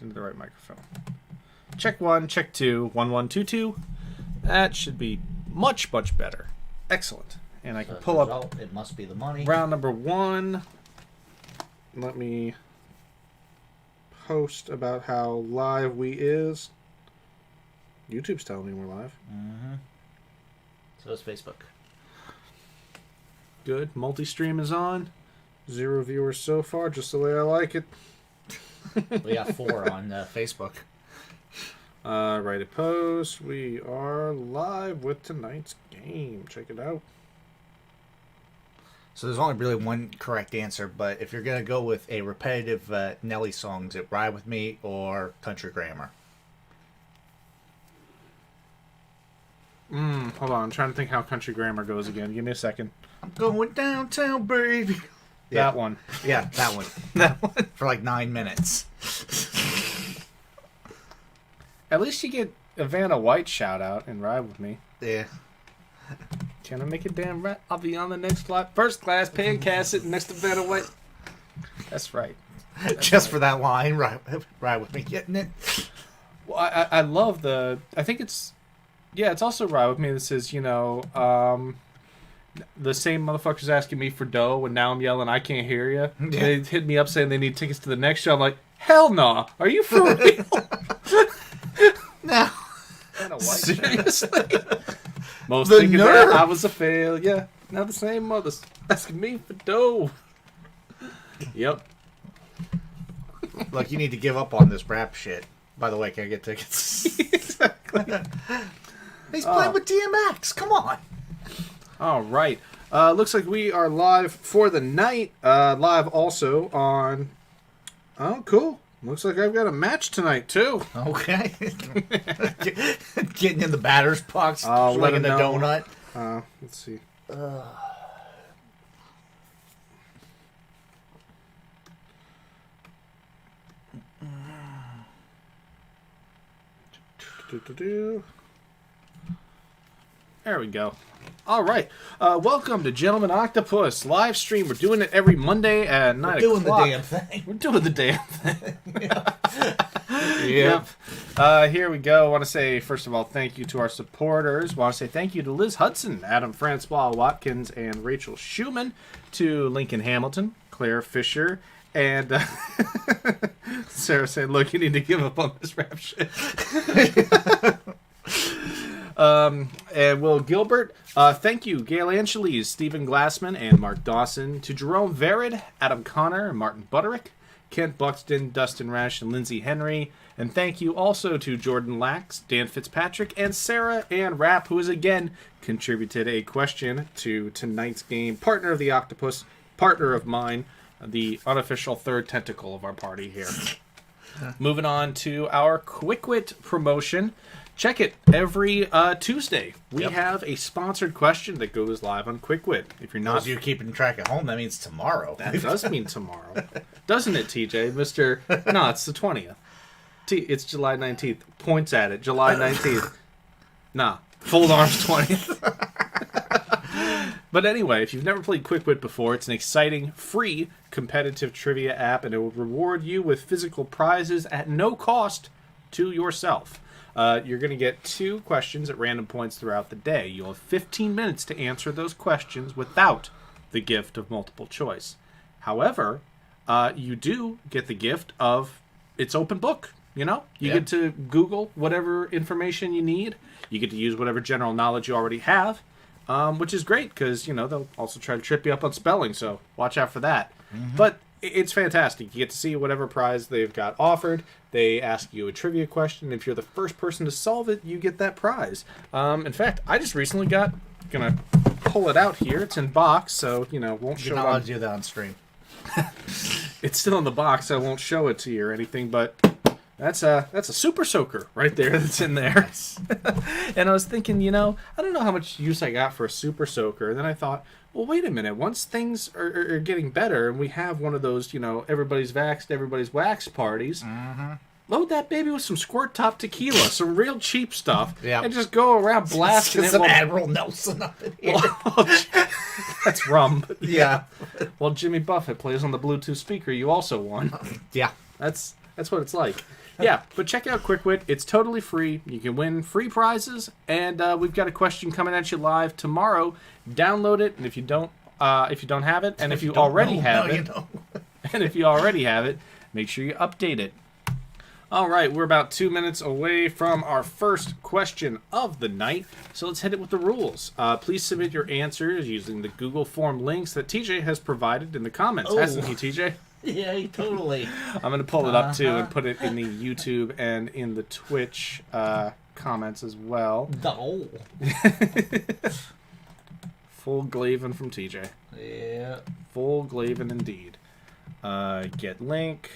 into the right microphone. Check 1, check 2, 1, 1, 2, 2. That should be much, much better. Excellent. And I can pull up. It must be the money. Round number 1. Let me post about how live we is. YouTube's telling me we're live. Mm-hmm. So is Facebook. Good. Multi-stream is on. 0 viewers so far, just the way I like it. We got 4 on Facebook. Write a post. We are live with tonight's game. Check it out. So there's only really one correct answer, but if you're going to go with a repetitive Nelly song, is it Ride With Me or Country Grammar? Hold on. I'm trying to think how Country Grammar goes again. Give me a second. I'm going downtown, baby. That one. Yeah, that one. That one. For like 9 minutes. At least you get a Vanna White shout out and Ride With Me. Yeah. Can I make it damn right? I'll be on the next flight. First class, paying cash sitting next to Vanna White. That's right. That's just right. For that line, Ride With Me, getting it. Well, I love the... I think it's... Yeah, it's also Ride With Me that says, you know, the same motherfuckers asking me for dough, and now I'm yelling, I can't hear you. Yeah. They hit me up saying they need tickets to the next show. I'm like, hell no. Are you for real? No. Seriously? Most thinking that I was a failure. Now the same mothers asking me for dough. Yep. Look, you need to give up on this rap shit. By the way, can I get tickets? Exactly. He's playing with DMX. Come on. All right. Looks like we are live for the night. Live also on... Oh, cool. Looks like I've got a match tonight, too. Okay. Getting in the batter's box, swinging the donut. Let's see. There we go. All right. Welcome to Gentleman Octopus live stream. We're doing it every Monday at 9 o'clock. We're doing the damn thing. We're doing the damn thing. Yep. Here we go. I want to say, first of all, thank you to our supporters. I want to say thank you to Liz Hudson, Adam Francois Watkins, and Rachel Schumann, to Lincoln Hamilton, Claire Fisher, and Sarah saying, look, you need to give up on this rap shit. And Will Gilbert, thank you, Gail Angeles, Stephen Glassman, and Mark Dawson, to Jerome Verid, Adam Connor, Martin Butterick, Kent Buxton, Dustin Rash, and Lindsay Henry, and thank you also to Jordan Lax, Dan Fitzpatrick, and Sarah Ann Rapp, who has again contributed a question to tonight's game. Partner of the Octopus, partner of mine, the unofficial third tentacle of our party here. Moving on to our Quick Wit promotion. Check it every Tuesday. We have a sponsored question that goes live on Quick Wit. If you're not, you're keeping track at home, that means tomorrow. That does mean tomorrow, doesn't it, TJ? Mister? No, it's the 20th. It's July 19th. Points at it. July 19th. Nah, fold arms 20th. But anyway, if you've never played Quick Wit before, it's an exciting, free, competitive trivia app, and it will reward you with physical prizes at no cost to yourself. You're going to get 2 questions at random points throughout the day. You'll have 15 minutes to answer those questions without the gift of multiple choice. However, you do get the gift of it's open book. You know, you get to Google whatever information you need. You get to use whatever general knowledge you already have, which is great because, you know, they'll also try to trip you up on spelling. So watch out for that. Mm-hmm. But it's fantastic. You get to see whatever prize they've got offered. They ask you a trivia question. If you're the first person to solve it, you get that prize. In fact, I just recently gonna pull it out here. It's in box, so, you know, won't show it. You're not allowed to do that on stream. It's still in the box. I won't show it to you or anything, but that's a super soaker right there that's in there. And I was thinking, you know, I don't know how much use I got for a super soaker. And then I thought, well, wait a minute. Once things are getting better and we have one of those, you know, everybody's vaxxed, everybody's waxed parties, load that baby with some Squirt Top tequila, some real cheap stuff, and just go around blasting it. Some Admiral Nelson up in here. That's rum. But yeah. Well, Jimmy Buffett plays on the Bluetooth speaker. You also won. Yeah. That's what it's like. Yeah, but check out QuickWit. It's totally free. You can win free prizes, and we've got a question coming at you live tomorrow. Download it, and if you don't have it, and if you already have it, and if you already have it, make sure you update it. All right, we're about 2 minutes away from our first question of the night, so let's hit it with the rules. Please submit your answers using the Google form links that TJ has provided in the comments, hasn't he, TJ? Yeah, totally. I'm going to pull it up, too, and put it in the YouTube and in the Twitch comments as well. No. Full Glavin from TJ. Yeah. Full Glavin indeed. Get link.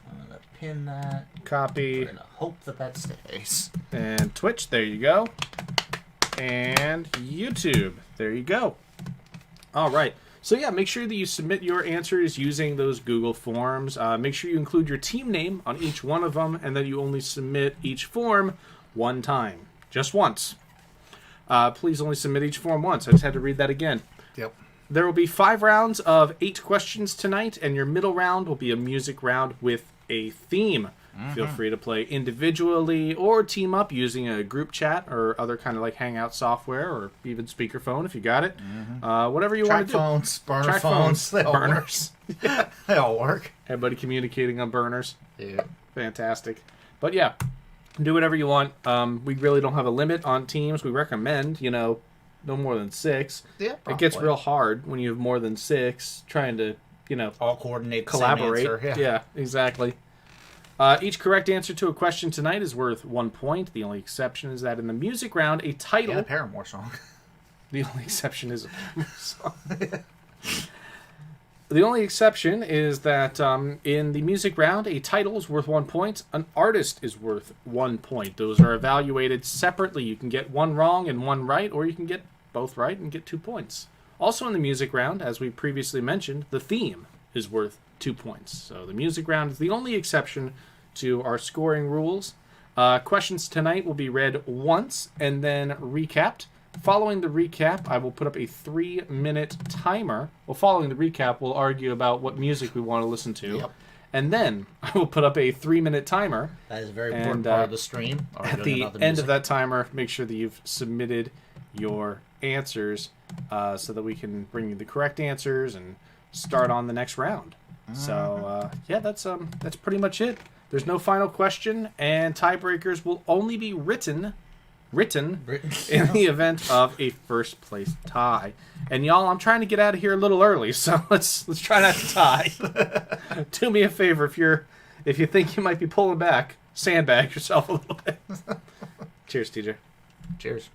I'm going to pin that. Copy. We're going to hope that stays. And Twitch, there you go. And YouTube, there you go. All right. So yeah, make sure that you submit your answers using those Google forms. Make sure you include your team name on each one of them, and that you only submit each form one time. Just once. Please only submit each form once. I just had to read that again. Yep. There will be 5 rounds of 8 questions tonight, and your middle round will be a music round with a theme. Feel free to play individually or team up using a group chat or other kind of like Hangout software or even speakerphone if you got it. Whatever you want to do. Phones, burner phones, burners. Yeah. They all work. Everybody communicating on burners. Yeah. Fantastic. But yeah, do whatever you want. We really don't have a limit on teams. We recommend, no more than 6. Yeah, It gets real hard when you have more than 6 trying to, all coordinate, collaborate. Same answer. Yeah, exactly. Each correct answer to a question tonight is worth 1 point. The only exception is that in the music round, a title... Yeah, the Paramore song. The only exception is a Paramore song. The only exception is that in the music round, a title is worth 1 point. An artist is worth 1 point. Those are evaluated separately. You can get 1 wrong and 1 right, or you can get both right and get 2 points. Also in the music round, as we previously mentioned, the theme is worth 2 points. So the music round is the only exception to our scoring rules. Questions tonight will be read once and then recapped. Following the recap, I will put up a 3-minute timer. Well, following the recap, we'll argue about what music we want to listen to. Yep. And then I will put up a 3-minute timer. That is a very important part of the stream. At the end of that timer, make sure that you've submitted your answers so that we can bring you the correct answers and start on the next round. So, yeah, that's pretty much it. There's no final question, and tiebreakers will only be written in the event of a first place tie. And y'all, I'm trying to get out of here a little early, so let's try not to tie. Do me a favor, if you think you might be pulling back, sandbag yourself a little bit. Cheers, TJ. Cheers.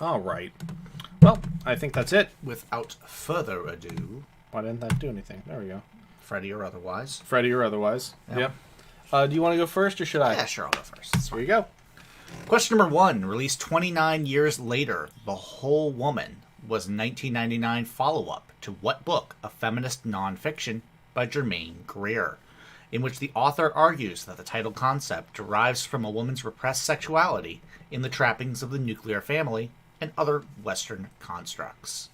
All right. Well, I think that's it. Without further ado, Why didn't that do anything? There we go. Freddie or otherwise. Freddie or otherwise. Yep. Do you want to go first, or should I? Yeah, sure, I'll go first. Here you go. Question number 1, released 29 years later, The Whole Woman was a 1999 follow-up to what book of feminist nonfiction by Germaine Greer, in which the author argues that the title concept derives from a woman's repressed sexuality in the trappings of the nuclear family and other Western constructs.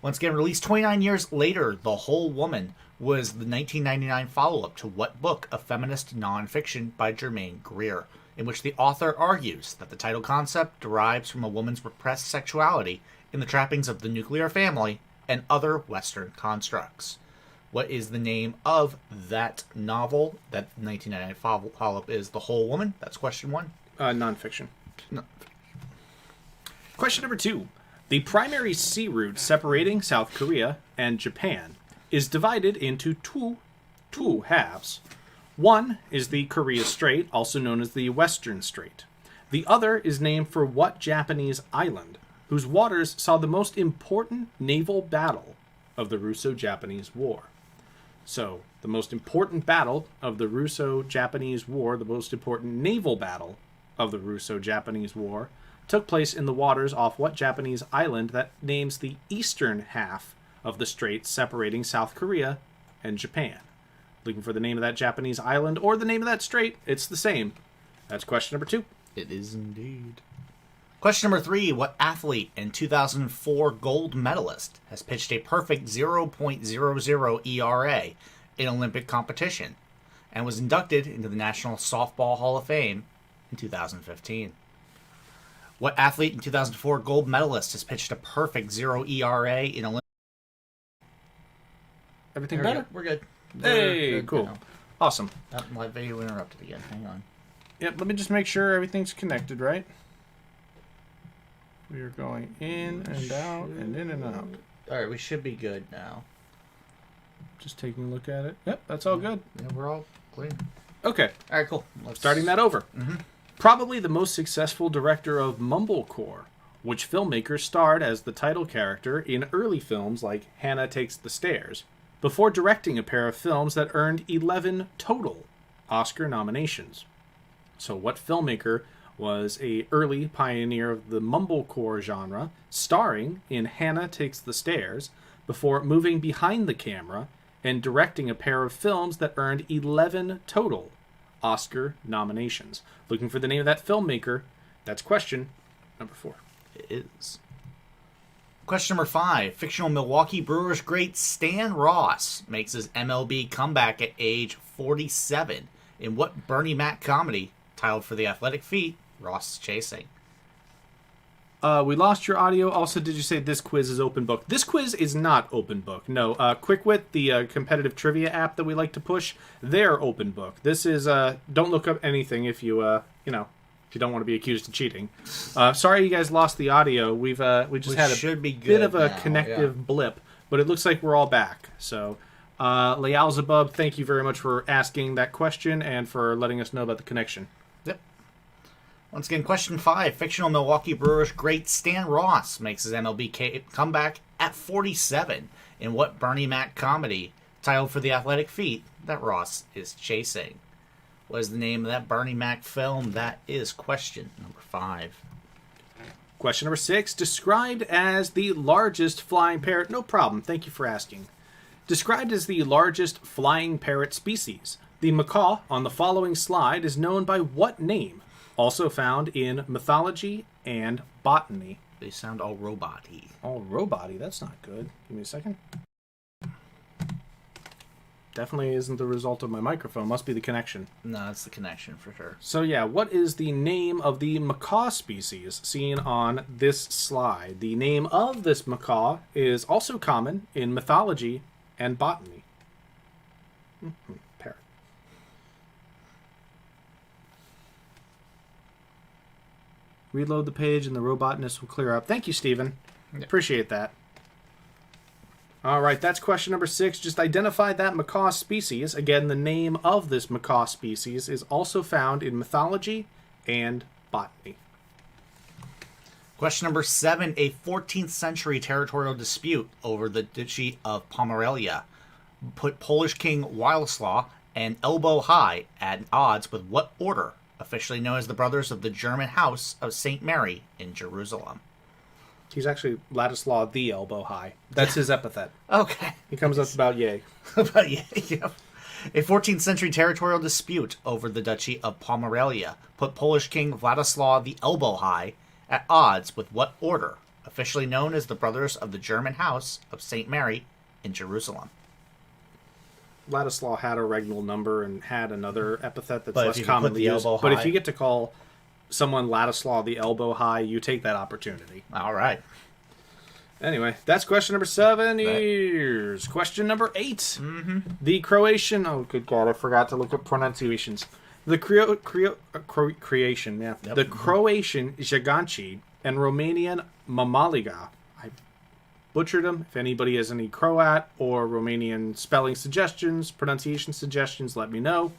Once again, released 29 years later, The Whole Woman was the 1999 follow-up to what book of feminist nonfiction by Germaine Greer, in which the author argues that the title concept derives from a woman's repressed sexuality in the trappings of the nuclear family and other Western constructs. What is the name of that novel? That 1999 follow-up is The Whole Woman. That's question 1. Nonfiction. No. Question number 2. The primary sea route separating South Korea and Japan is divided into two halves. One is the Korea Strait, also known as the Western Strait. The other is named for what Japanese island, whose waters saw the most important naval battle of the Russo-Japanese War. So, the most important battle of the Russo-Japanese War, the most important naval battle of the Russo-Japanese War, took place in the waters off what Japanese island that names the eastern half of the strait separating South Korea and Japan. Looking for the name of that Japanese island or the name of that strait, it's the same. That's question number 2. It is indeed. Question number 3. What athlete and 2004 gold medalist has pitched a perfect 0.00 ERA in Olympic competition and was inducted into the National Softball Hall of Fame in 2015. What athlete in 2004 gold medalist has pitched a perfect 0 ERA in Olympic? Everything better? We're good. Hey, We're good cool. now. Awesome. My video interrupted again. Hang on. Yep, let me just make sure everything's connected, right? We are going in and out and in and out. All right, we should be good now. Just taking a look at it. Yep, that's all good. Yeah, we're all clear. Okay, All right, cool. starting that over. Probably the most successful director of Mumblecore, which filmmaker starred as the title character in early films like Hannah Takes the Stairs, before directing a pair of films that earned 11 total Oscar nominations. So what filmmaker was a early pioneer of the Mumblecore genre, starring in Hannah Takes the Stairs, before moving behind the camera and directing a pair of films that earned 11 total Oscar nominations? Looking for the name of that filmmaker. That's question number 4. It is. Question number 5. Fictional Milwaukee Brewers great Stan Ross makes his MLB comeback at age 47 in what Bernie Mac comedy titled For the Athletic Feet Ross is chasing? We lost your audio. Also, did you say this quiz is open book? This quiz is not open book. No. QuickWit, the competitive trivia app that we like to push, they're open book. This is don't look up anything if you if you don't want to be accused of cheating. Sorry you guys lost the audio. We had a bit of a connective blip, but it looks like we're all back. So, Lealzabub, thank you very much for asking that question and for letting us know about the connection. Yep. Once again, question 5. Fictional Milwaukee Brewers great Stan Ross makes his MLB comeback at 47 in what Bernie Mac comedy titled For the Athletic Feet that Ross is chasing? What is the name of that Bernie Mac film? That is question number 5. Question number 6. Described as the largest flying parrot. No problem. Thank you for asking. Described as the largest flying parrot species, the macaw on the following slide is known by what name? Also found in mythology and botany. They sound all robot-y. All robot-y? That's not good. Give me a second. Definitely isn't the result of my microphone. Must be the connection. No, it's the connection for sure. So yeah, what is the name of the macaw species seen on this slide? The name of this macaw is also common in mythology and botany. Parrot. Reload the page and the robotness will clear up. Thank you, Stephen. Yep. Appreciate that. All right, that's question number 6. Just identify that macaw species. Again, the name of this macaw species is also found in mythology and botany. Question number 7. A 14th century territorial dispute over the Duchy of Pomerania put Polish King Władysław and Elbow High at odds with what order, officially known as the Brothers of the German House of St. Mary in Jerusalem? He's actually Ladislaw the Elbow High. That's his epithet. Okay. He comes up about yay. But yeah. A 14th century territorial dispute over the Duchy of Pomerania put Polish King Władysław the Elbow High at odds with what order, officially known as the Brothers of the German House of St. Mary in Jerusalem? Ladislaw had a regnal number and had another epithet that's But if less you can put commonly the used. elbow But if high- you get to call someone Ladislaw the Elbow High, you take that opportunity. All right. Anyway, that's question number 7. Here's question number 8. Mm-hmm. The Croatian... Oh, good God, I forgot to look up pronunciations. The Croatian, yeah. Yep. The Croatian Jaganci and Romanian Mamaliga. I butchered them. If anybody has any Croat or Romanian spelling suggestions, pronunciation suggestions, let me know.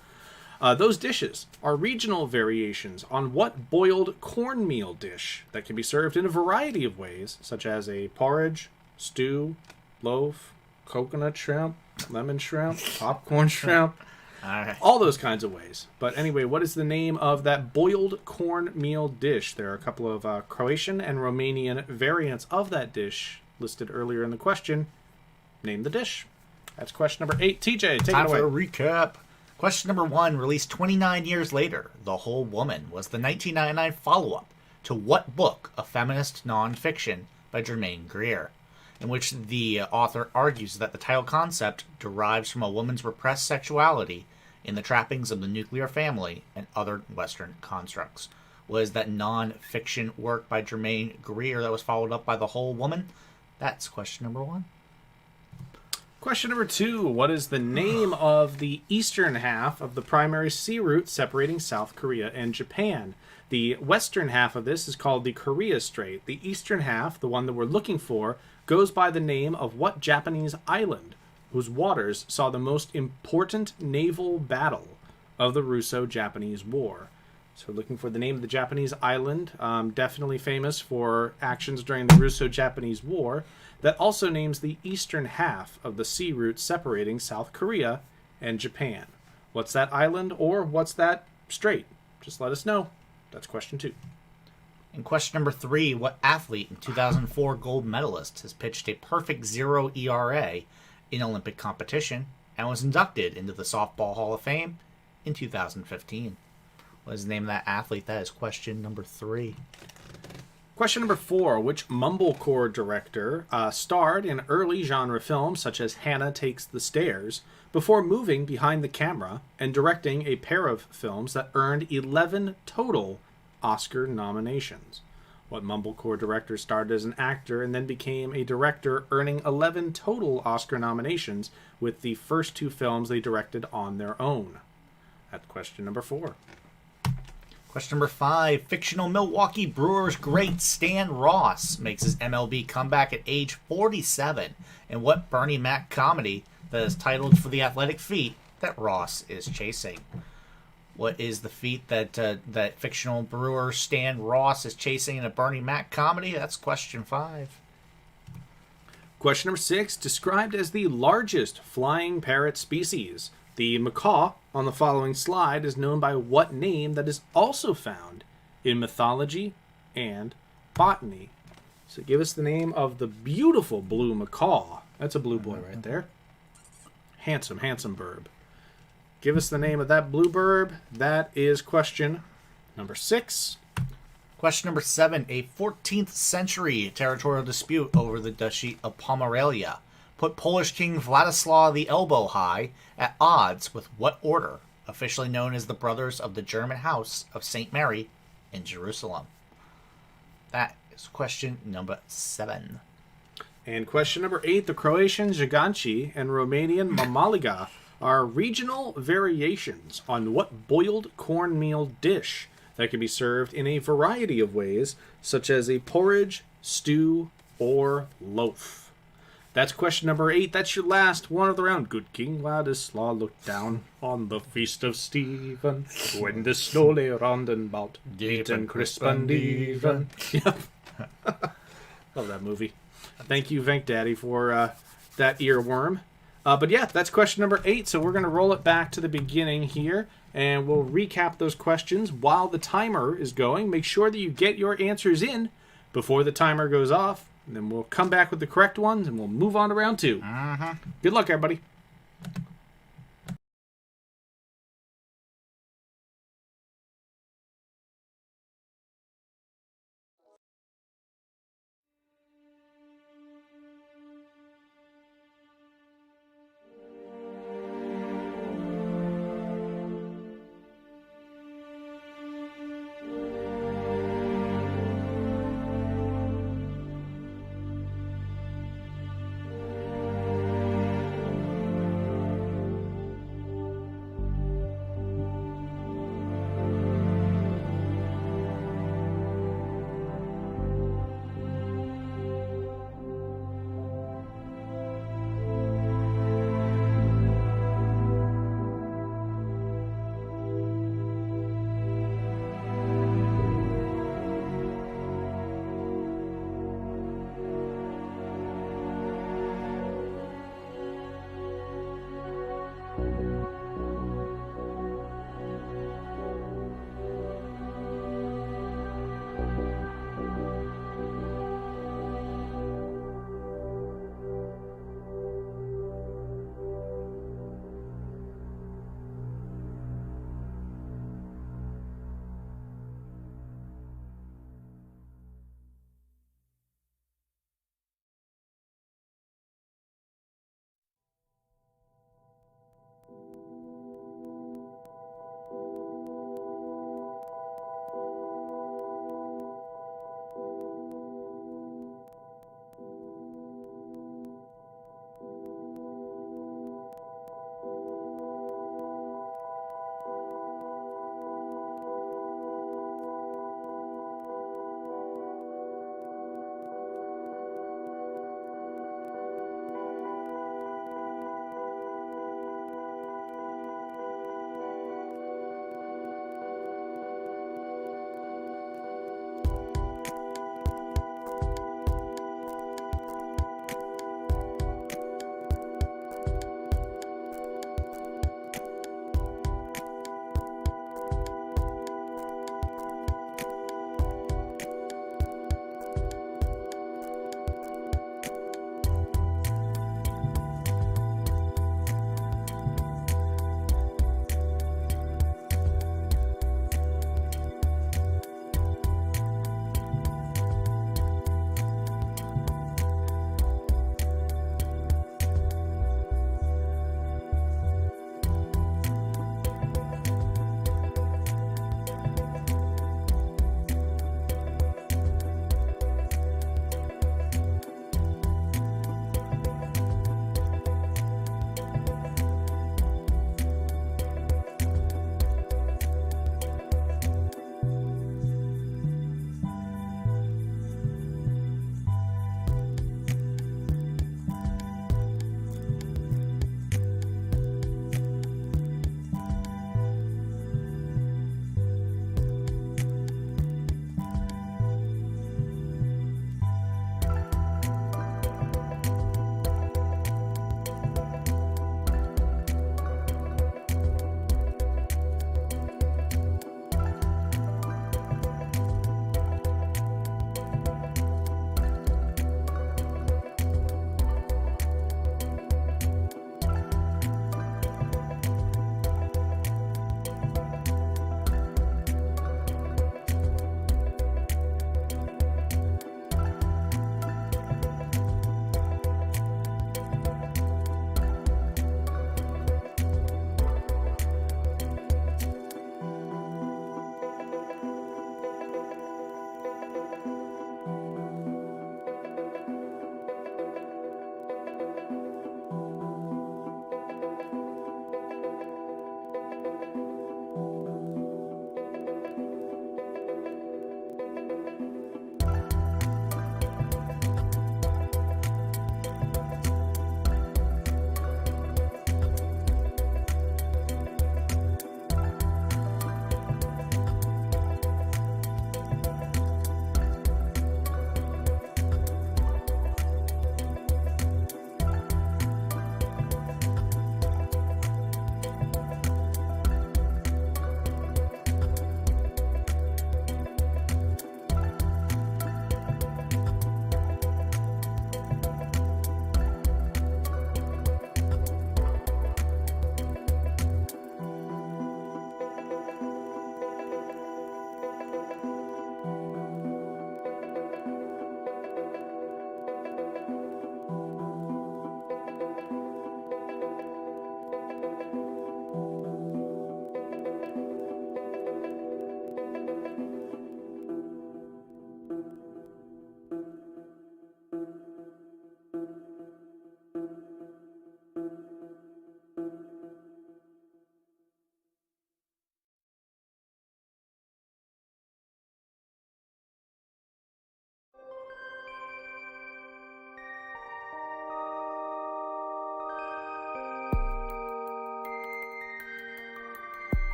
Those dishes are regional variations on what boiled cornmeal dish that can be served in a variety of ways, such as a porridge, stew, loaf, coconut shrimp, lemon shrimp, popcorn shrimp, All right. all those kinds of ways. But anyway, what is the name of that boiled cornmeal dish? There are a couple of Croatian and Romanian variants of that dish listed earlier in the question. Name the dish. That's question number 8. TJ, take Time it away. for a recap. Question number 1, released 29 years later, The Whole Woman was the 1999 follow-up to what book of feminist non-fiction by Germaine Greer? in which the author argues that the title concept derives from a woman's repressed sexuality in the trappings of the nuclear family and other Western constructs. Was that non-fiction work by Germaine Greer that was followed up by The Whole Woman? That's question number 1. Question number 2. What is the name of the eastern half of the primary sea route separating South Korea and Japan? The western half of this is called the Korea Strait. The eastern half, the one that we're looking for, goes by the name of what Japanese island, whose waters saw the most important naval battle of the Russo-Japanese War? So we're looking for the name of the Japanese island, definitely famous for actions during the Russo-Japanese War, that also names the eastern half of the sea route separating South Korea and Japan. What's that island, or what's that strait? Just let us know. That's question 2. And question number 3, what athlete and 2004 gold medalist has pitched a perfect 0 ERA in Olympic competition and was inducted into the Softball Hall of Fame in 2015? What is the name of that athlete? That is question number 3. Question number 4. Which mumblecore director starred in early genre films such as Hannah Takes the Stairs before moving behind the camera and directing a pair of films that earned 11 total Oscar nominations? What mumblecore director starred as an actor and then became a director, earning 11 total Oscar nominations with the first 2 films they directed on their own? That's question number 4. Question number 5. Fictional Milwaukee Brewers great Stan Ross makes his MLB comeback at age 47 in what Bernie Mac comedy that is titled for the athletic feat that Ross is chasing? What is the feat that fictional brewer Stan Ross is chasing in a Bernie Mac comedy? That's question 5. Question number 6. Described as the largest flying parrot species, the macaw on the following slide is known by what name that is also found in mythology and botany? So give us the name of the beautiful blue macaw. That's a blue boy right there. Handsome, handsome burb. Give us the name of that blue burb. That is question number 6. Question number 7. A 14th century territorial dispute over the Duchy of Pomerania put Polish King Vladislaw the Elbow High at odds with what order, officially known as the Brothers of the German House of St. Mary in Jerusalem? That is question number 7. And question number 8. The Croatian Giganci and Romanian Mamaliga are regional variations on what boiled cornmeal dish that can be served in a variety of ways, such as a porridge, stew, or loaf? That's question number 8. That's your last one of the round. Good King Ladislaw looked down on the feast of Stephen when the snow lay round and about, deep and crisp and even. Yep. Love that movie. Thank you, Vank Daddy, for that earworm. But yeah, that's question number 8. So we're going to roll it back to the beginning here, and we'll recap those questions while the timer is going. Make sure that you get your answers in before the timer goes off. And then we'll come back with the correct ones, and we'll move on to round 2. Good luck, everybody.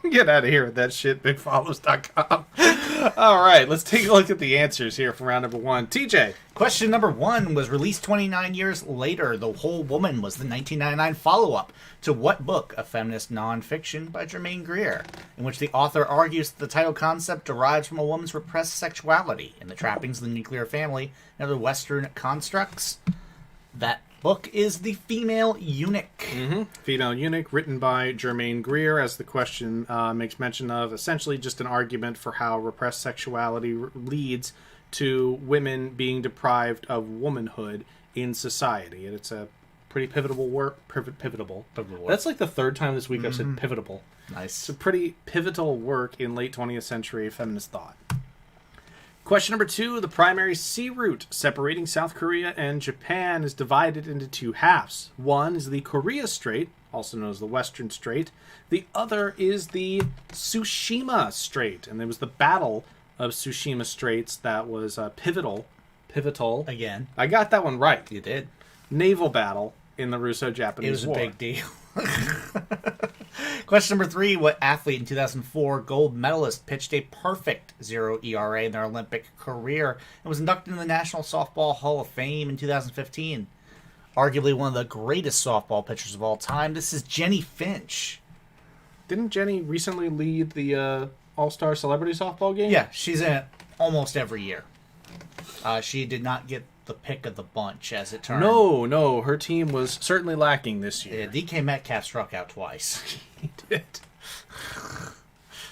Get out of here with that shit, bigfollows.com. All right, let's take a look at the answers here for round number 1. TJ. Question number 1 was released 29 years later. The Whole Woman was the 1999 follow-up to what book? A feminist nonfiction by Germaine Greer, in which the author argues that the title concept derives from a woman's repressed sexuality and the trappings of the nuclear family and other Western constructs. That book is The Female Eunuch. Female Eunuch, written by Germaine Greer, as the question makes mention of. Essentially just an argument for how repressed sexuality leads to women being deprived of womanhood in society. And it's a pretty pivotal work. Pivotal. That's like the third time this week I've said pivotal. Nice. It's a pretty pivotal work in late 20th century feminist thought. Question number 2, the primary sea route separating South Korea and Japan is divided into 2 halves. One is the Korea Strait, also known as the Western Strait. The other is the Tsushima Strait, and there was the Battle of Tsushima Straits that was pivotal. Again. I got that one right. You did. Naval battle in the Russo-Japanese War. It was a big deal. Question number 3, what athlete in 2004 gold medalist pitched a perfect 0 ERA in their Olympic career and was inducted in the National Softball Hall of Fame in 2015? Arguably one of the greatest softball pitchers of all time. This is Jenny Finch. Didn't Jenny recently lead the All-Star Celebrity Softball game? Yeah, she's in it almost every year. She did not get the pick of the bunch, as it turned. No, her team was certainly lacking this year. DK Metcalf struck out twice. He did.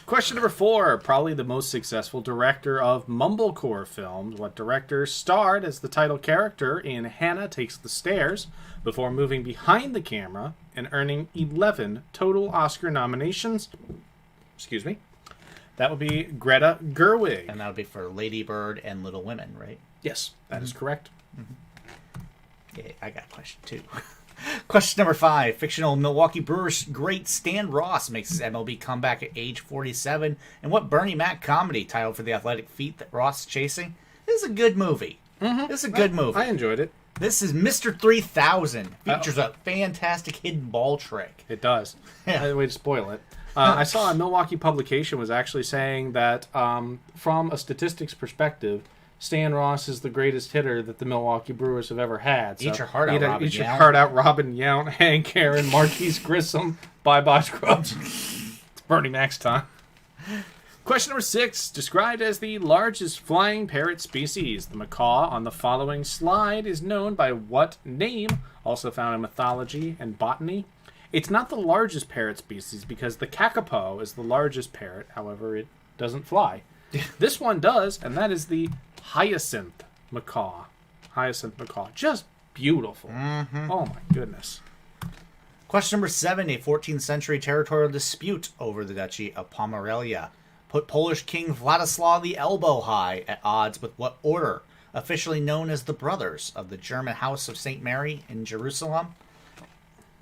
Question number 4, probably the most successful director of mumblecore films. What director starred as the title character in Hannah Takes the Stairs before moving behind the camera and earning 11 total Oscar nominations? Excuse me. That would be Greta Gerwig. And that would be for Lady Bird and Little Women, right? Yes, that is correct. Yeah, I got a question, too. Question number 5. Fictional Milwaukee Brewers great Stan Ross makes his MLB comeback at age 47. And what Bernie Mac comedy titled for the athletic feat that Ross is chasing? This is a good movie. This is a good movie. I enjoyed it. This is Mr. 3000. Features a fantastic hidden ball trick. It does. Yeah. Way to spoil it. I saw a Milwaukee publication was actually saying that from a statistics perspective, Stan Ross is the greatest hitter that the Milwaukee Brewers have ever had. So eat your heart out, Robin Eat your Yount. heart out, Robin Yount, Hank Aaron, Marquise Grissom. Bye-bye, Scrubs. It's Bernie Mac's time. Question number 6. Described as the largest flying parrot species, the macaw on the following slide is known by what name? Also found in mythology and botany. It's not the largest parrot species because the kakapo is the largest parrot. However, it doesn't fly. This one does, and that is the hyacinth macaw. Hyacinth macaw. Just beautiful. Oh my goodness. Question number 7. A 14th century territorial dispute over the Duchy of Pomerania put Polish King Vladislav the Elbow High at odds with what order? Officially known as the Brothers of the German House of St. Mary in Jerusalem.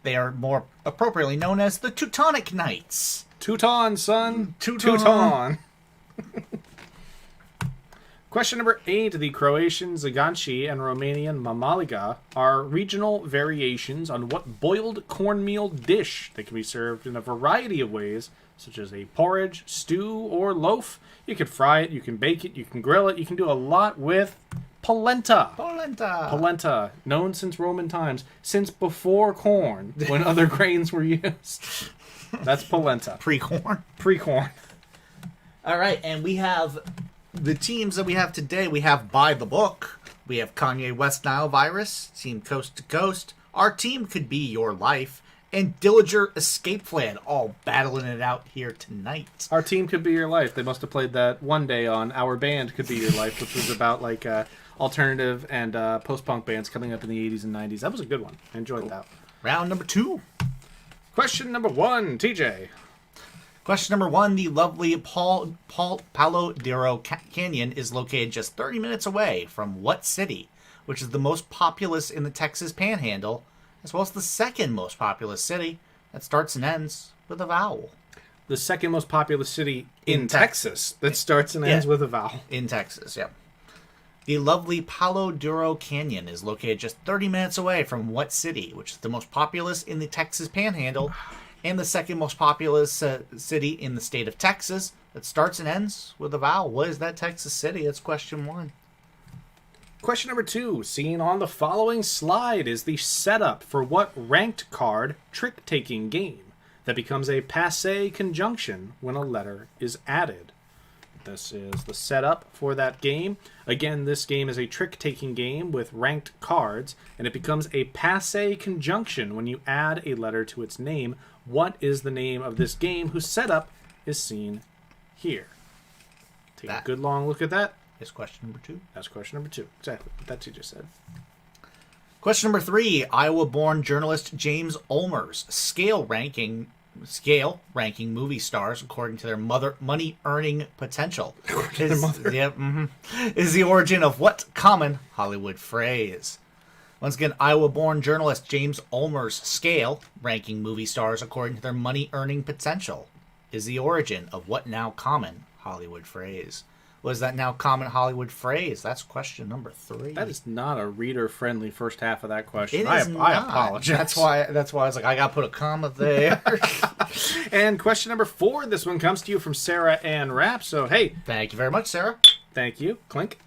They are more appropriately known as the Teutonic Knights. Teuton, son. Teuton. Question number 8. The Croatian Zaganci and Romanian Mamaliga are regional variations on what boiled cornmeal dish that can be served in a variety of ways, such as a porridge, stew, or loaf. You can fry it, you can bake it, you can grill it, you can do a lot with polenta. Polenta, known since Roman times, since before corn, when other grains were used. That's polenta. Pre-corn. Pre-corn. All right, and we have the teams that we have today. We have By the Book. We have Kanye West Nile Virus, Team Coast to Coast. Our Team Could Be Your Life, and Dillinger Escape Plan, all battling it out here tonight. Our Team Could Be Your Life. They must have played that one day on Our Band Could Be Your Life, which was about like alternative and post-punk bands coming up in the 80s and 90s. That was a good one. I enjoyed that. Round number 2. Question number 1, TJ. Question number 1. The lovely Palo Duro Canyon is located just 30 minutes away from what city, which is the most populous in the Texas Panhandle, as well as the second most populous city that starts and ends with a vowel. The second most populous city in Texas that starts and ends with a vowel. In Texas, yep. The lovely Palo Duro Canyon is located just 30 minutes away from what city, which is the most populous in the Texas Panhandle, And the second most populous city in the state of Texas that starts and ends with a vowel. What is that Texas city? That's question 1. Question number 2. Seen on the following slide is the setup for what ranked card trick-taking game that becomes a passé conjunction when a letter is added. This is the setup for that game. Again, this game is a trick-taking game with ranked cards, and it becomes a passé conjunction when you add a letter to its name. What is the name of this game whose setup is seen here? Take a good long look at that. Is question number 2. That's question number 2. Exactly what that you just said. Question number 3. Iowa-born journalist James Ulmer's scale ranking movie stars according to their money-earning potential is the origin of what common Hollywood phrase? Once again, Iowa-born journalist James Ulmer's scale ranking movie stars according to their money-earning potential is the origin of what now common Hollywood phrase? Was that now common Hollywood phrase? That's question number 3. That is not a reader-friendly first half of that question. I apologize. That's why I was like, I got to put a comma there. And question number 4. This one comes to you from Sarah Ann Rapp. So, hey. Thank you very much, Sarah. Thank you. Clink.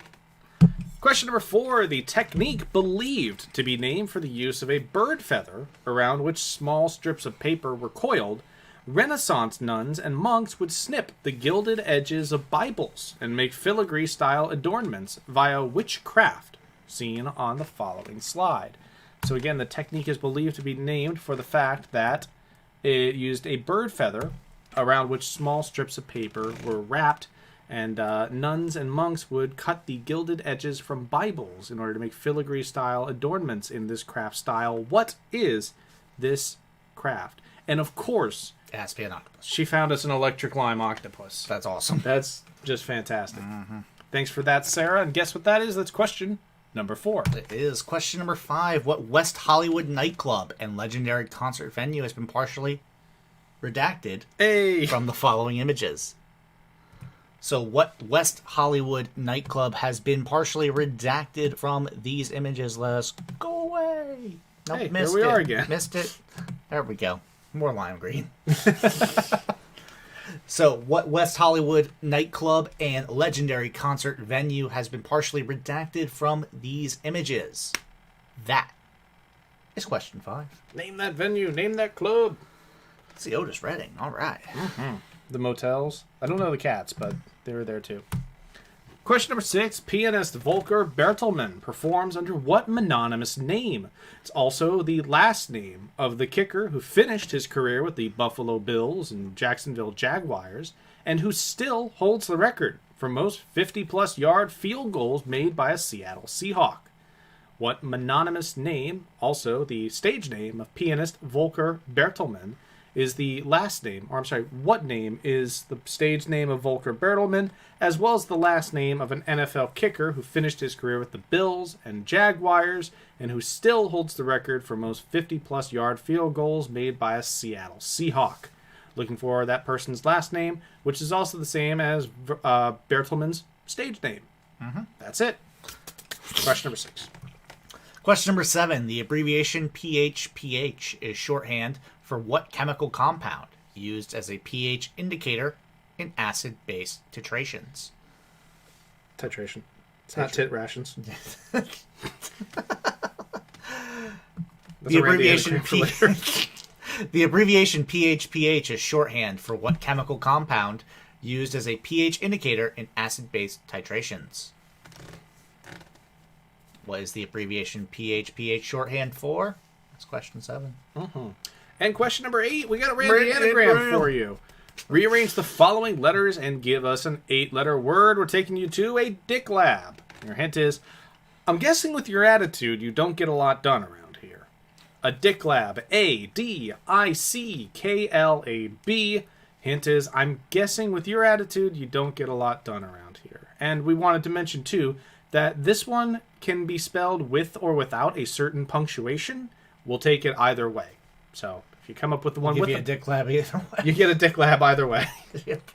Question number 4. The technique believed to be named for the use of a bird feather around which small strips of paper were coiled. Renaissance nuns and monks would snip the gilded edges of Bibles and make filigree-style adornments via witchcraft, seen on the following slide. So again, the technique is believed to be named for the fact that it used a bird feather around which small strips of paper were wrapped, and nuns and monks would cut the gilded edges from Bibles in order to make filigree-style adornments in this craft style. What is this craft? And of course, it has to be an octopus. She found us an electric lime octopus. That's awesome. That's just fantastic. Thanks for that, Sarah. And guess what that is? That's question number 4. It is question number 5. What West Hollywood nightclub and legendary concert venue has been partially redacted from the following images? So what West Hollywood nightclub has been partially redacted from these images? Let us go away. Nope, hey, missed here we it. are again. Missed it. There we go. More lime green. So, what West Hollywood nightclub and legendary concert venue has been partially redacted from these images? That is question 5. Name that venue. Name that club. It's the Otis Redding. All right. The motels. I don't know the cats, but they were there too. Question number 6. Pianist Volker Bertelmann performs under what mononymous name? It's also the last name of the kicker who finished his career with the Buffalo Bills and Jacksonville Jaguars, and who still holds the record for most 50-plus yard field goals made by a Seattle Seahawk. What mononymous name, also the stage name of pianist Volker Bertelmann, is the last name, or I'm sorry, what name is the stage name of Volker Bertelmann, as well as the last name of an NFL kicker who finished his career with the Bills and Jaguars, and who still holds the record for most 50-plus yard field goals made by a Seattle Seahawk. Looking for that person's last name, which is also the same as Bertelmann's stage name. That's it. Question number 6. Question number 7. The abbreviation PHPH is shorthand for what chemical compound used as a pH indicator in acid-base titrations? Titration. It's not tit rations. The abbreviation PHPH is shorthand for what chemical compound used as a pH indicator in acid-base titrations? What is the abbreviation PHPH shorthand for? That's question 7. And question number 8, we got a random anagram for you. Rearrange the following letters and give us an 8-letter word. We're taking you to a dick lab. Your hint is, I'm guessing with your attitude, you don't get a lot done around here. A dick lab. A-D-I-C-K-L-A-B. Hint is, I'm guessing with your attitude, you don't get a lot done around here. And we wanted to mention, too, that this one can be spelled with or without a certain punctuation. We'll take it either way. So if you come up with the one with a dick lab either way. You get a dick lab either way. Yep.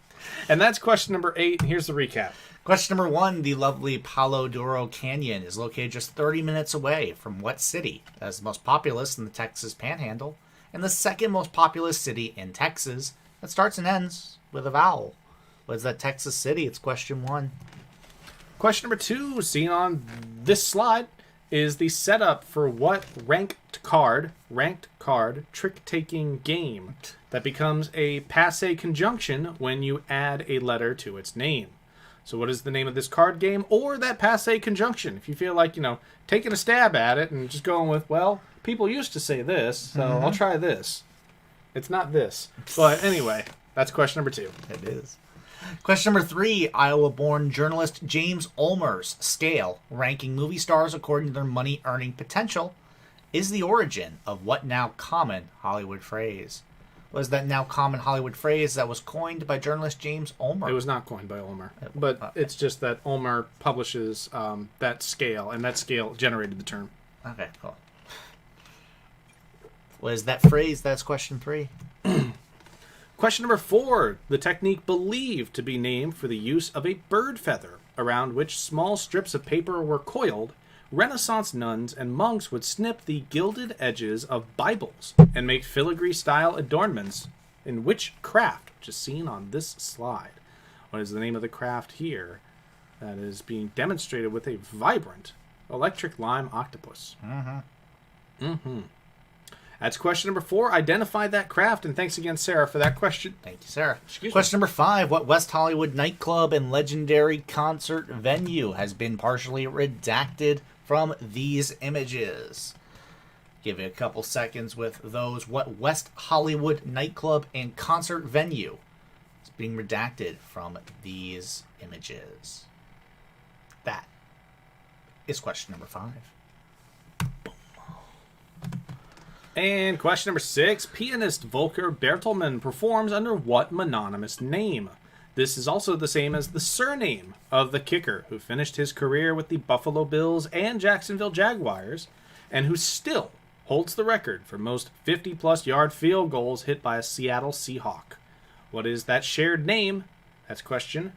And that's question number 8. And here's the recap. Question number 1. The lovely Palo Duro Canyon is located just 30 minutes away from what city that is the most populous in the Texas Panhandle and the second most populous city in Texas that starts and ends with a vowel. What is that Texas city? It's question 1. Question number 2, seen on this slide, is the setup for what ranked card, trick-taking game that becomes a passe conjunction when you add a letter to its name. So what is the name of this card game or that passe conjunction? If you feel like, taking a stab at it and just going with, well, people used to say this, so I'll try this. It's not this. But anyway, that's question number 2. It is. Question number 3, Iowa-born journalist James Ulmer's scale, ranking movie stars according to their money-earning potential, is the origin of what now common Hollywood phrase? Was that now common Hollywood phrase that was coined by journalist James Ulmer? It was not coined by Ulmer, but it's just that Ulmer publishes that scale, and that scale generated the term. Okay, cool. What is that phrase? That's question 3. Question number 4, the technique believed to be named for the use of a bird feather, around which small strips of paper were coiled. Renaissance nuns and monks would snip the gilded edges of Bibles and make filigree-style adornments in which craft, which is seen on this slide. What is the name of the craft here that is being demonstrated with a vibrant electric lime octopus? That's question number 4. Identify that craft, and thanks again, Sarah, for that question. Thank you, Sarah. Question number 5. What West Hollywood nightclub and legendary concert venue has been partially redacted from these images? Give it a couple seconds with those. What West Hollywood nightclub and concert venue is being redacted from these images? That is question number 5. And question number 6, pianist Volker Bertelmann performs under what mononymous name? This is also the same as the surname of the kicker who finished his career with the Buffalo Bills and Jacksonville Jaguars, and who still holds the record for most 50-plus yard field goals hit by a Seattle Seahawk. What is that shared name? That's question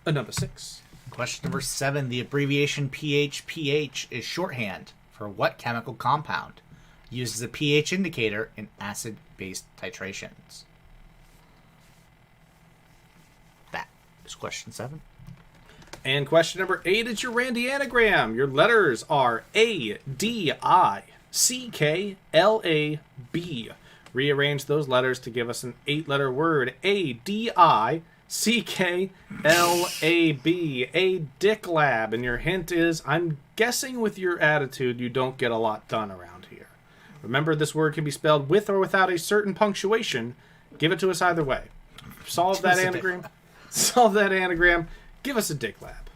number 6. Question number 7, the abbreviation pH is shorthand for what chemical compound uses a pH indicator in acid-base titrations? That is question 7. And question number 8 is your Randy anagram. Your letters are A, D, I, C, K, L, A, B. Rearrange those letters to give us an 8-letter word. A, D, I, C, K, L, A, B. A dick lab. And your hint is, I'm guessing with your attitude you don't get a lot done around here. Remember, this word can be spelled with or without a certain punctuation. Give it to us either way. Solve that anagram. Give us a dick lab.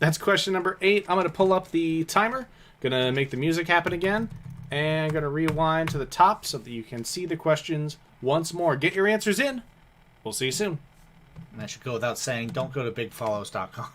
That's question number 8. I'm going to pull up the timer. Going to make the music happen again. And going to rewind to the top so that you can see the questions once more. Get your answers in. We'll see you soon. And I should go without saying, don't go to bigfollows.com.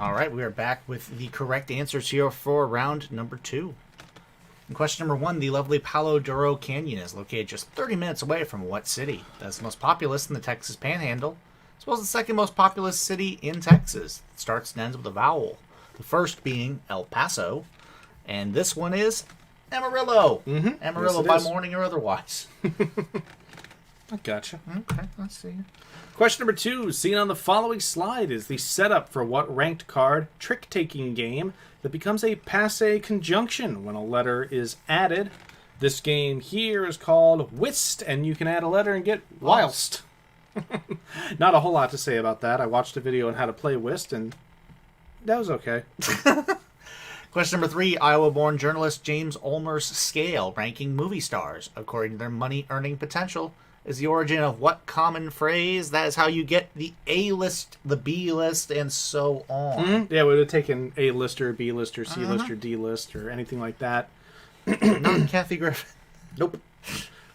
All right, we are back with the correct answers here for round number 2. In question number 1, the lovely Palo Duro Canyon is located just 30 minutes away from what city? That's the most populous in the Texas Panhandle, as well as the second most populous city in Texas. It starts and ends with a vowel. The first being El Paso, and this one is Amarillo. Mm-hmm. Amarillo Yes, by is. morning or otherwise. I gotcha. Okay, let's see. Question number 2, seen on the following slide, is the setup for what ranked card trick-taking game that becomes a passe conjunction when a letter is added. This game here is called Whist, and you can add a letter and get whilst. Not a whole lot to say about that. I watched a video on how to play Whist, and that was okay. Question number 3, Iowa-born journalist James Ulmer's scale ranking movie stars according to their money-earning potential is the origin of what common phrase? That is how you get the A-list, the B-list, and so on. Mm-hmm. Yeah, we would have taken A-lister, B-lister, C-lister, D-list, or anything like that. Not Kathy Griffin. Nope.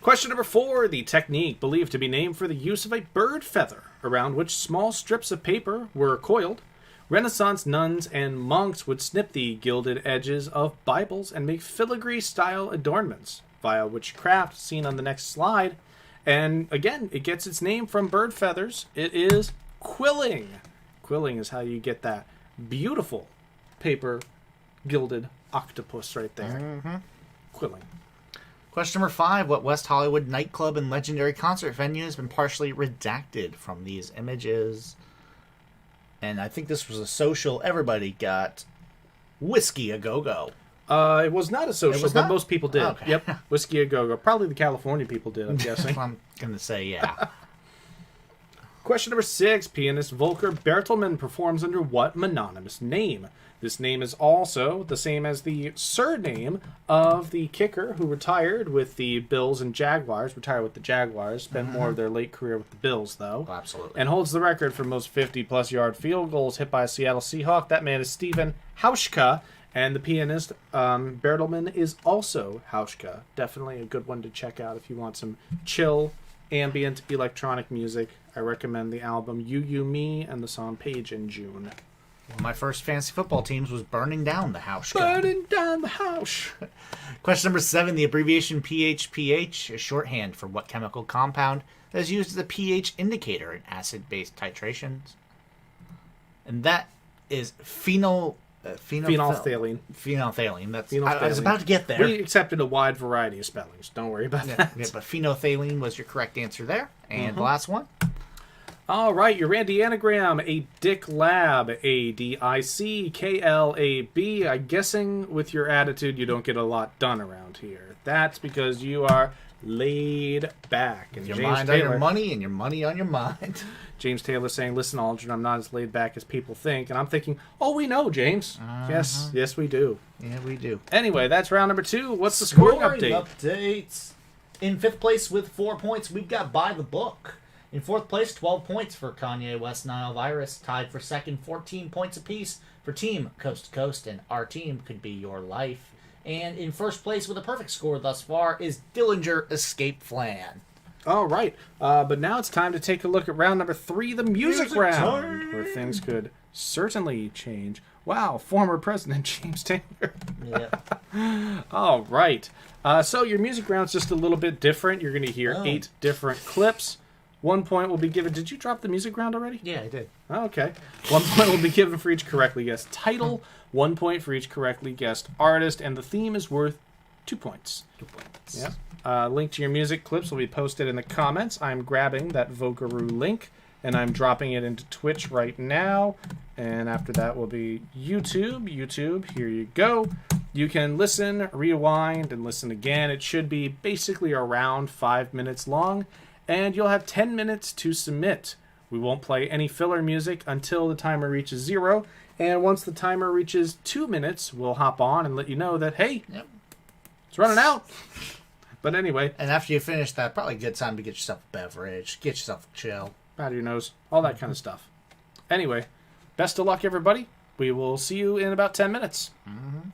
Question number 4, the technique believed to be named for the use of a bird feather, around which small strips of paper were coiled. Renaissance nuns and monks would snip the gilded edges of Bibles and make filigree-style adornments, via witchcraft seen on the next slide. And again, it gets its name from bird feathers. It is quilling. Quilling is how you get that beautiful paper gilded octopus right there. Mm-hmm. Quilling. Question number 5, what West Hollywood nightclub and legendary concert venue has been partially redacted from these images? And I think this was a social everybody got. Whiskey A Go-Go. It was not a social, was but not? most people did. Okay. Yep. Whiskey A Go-Go. Probably the California people did, I'm guessing. I'm going to say yeah. Question number 6. Pianist Volker Bertelmann performs under what mononymous name? This name is also the same as the surname of the kicker who retired with the Bills and Jaguars. Retired with the Jaguars. Spent more of their late career with the Bills, though. Oh, absolutely. And holds the record for most 50-plus yard field goals hit by a Seattle Seahawk. That man is Steven Hauschka. And the pianist, Bertelmann, is also Hauschka. Definitely a good one to check out if you want some chill, ambient, electronic music. I recommend the album You, Me, and the song Page in June. One of my first fantasy football teams was burning down the house. Burning down the house. Question number 7, the abbreviation PHPH is shorthand for what chemical compound that is used as a pH indicator in acid-base titrations? And that is phenolphthalein. Phenolphthalein. That's. I was about to get there. We accepted a wide variety of spellings. Don't worry about that. Yeah, but phenolphthalein was your correct answer there. And the last one. All right, your Randy anagram, a Dick Lab, A-D-I-C-K-L-A-B. I'm guessing with your attitude you don't get a lot done around here. That's because you are laid back. And Your James mind Taylor, on your money and your money on your mind. James Taylor saying, listen, Aldrin, I'm not as laid back as people think. And I'm thinking, oh, we know, James. Yes, we do. Yeah, we do. Anyway, that's round number 2. What's the scoring update? Updates. In 5th place with 4 points, we've got By the Book. In 4th place, 12 points for Kanye West Nile Virus. Tied for 2nd, 14 points apiece for Team Coast to Coast, and Our Team Could Be Your Life. And in 1st place with a perfect score thus far is Dillinger Escape Flan. All right, but now it's time to take a look at round number 3, the music round, time. where things could certainly change. Wow, former President James Taylor. Yeah. All right, so your music round's just a little bit different. You're going to hear 8 different clips. 1 point will be given. Did you drop the music round already? Yeah, I did. Oh, okay. 1 point will be given for each correctly guessed title. 1 point for each correctly guessed artist, and the theme is worth 2 points. 2 points. Yeah. Link to your music clips will be posted in the comments. I'm grabbing that Vocaroo link, and I'm dropping it into Twitch right now. And after that will be YouTube. YouTube, here you go. You can listen, rewind, and listen again. It should be basically around 5 minutes long, and you'll have 10 minutes to submit. We won't play any filler music until the timer reaches 0, and once the timer reaches 2 minutes, we'll hop on and let you know that, hey, it's running out. But anyway. And after you finish that, probably a good time to get yourself a beverage, get yourself a chill. Powder your nose, all that kind of stuff. Anyway, best of luck, everybody. We will see you in about 10 minutes. Mm-hmm.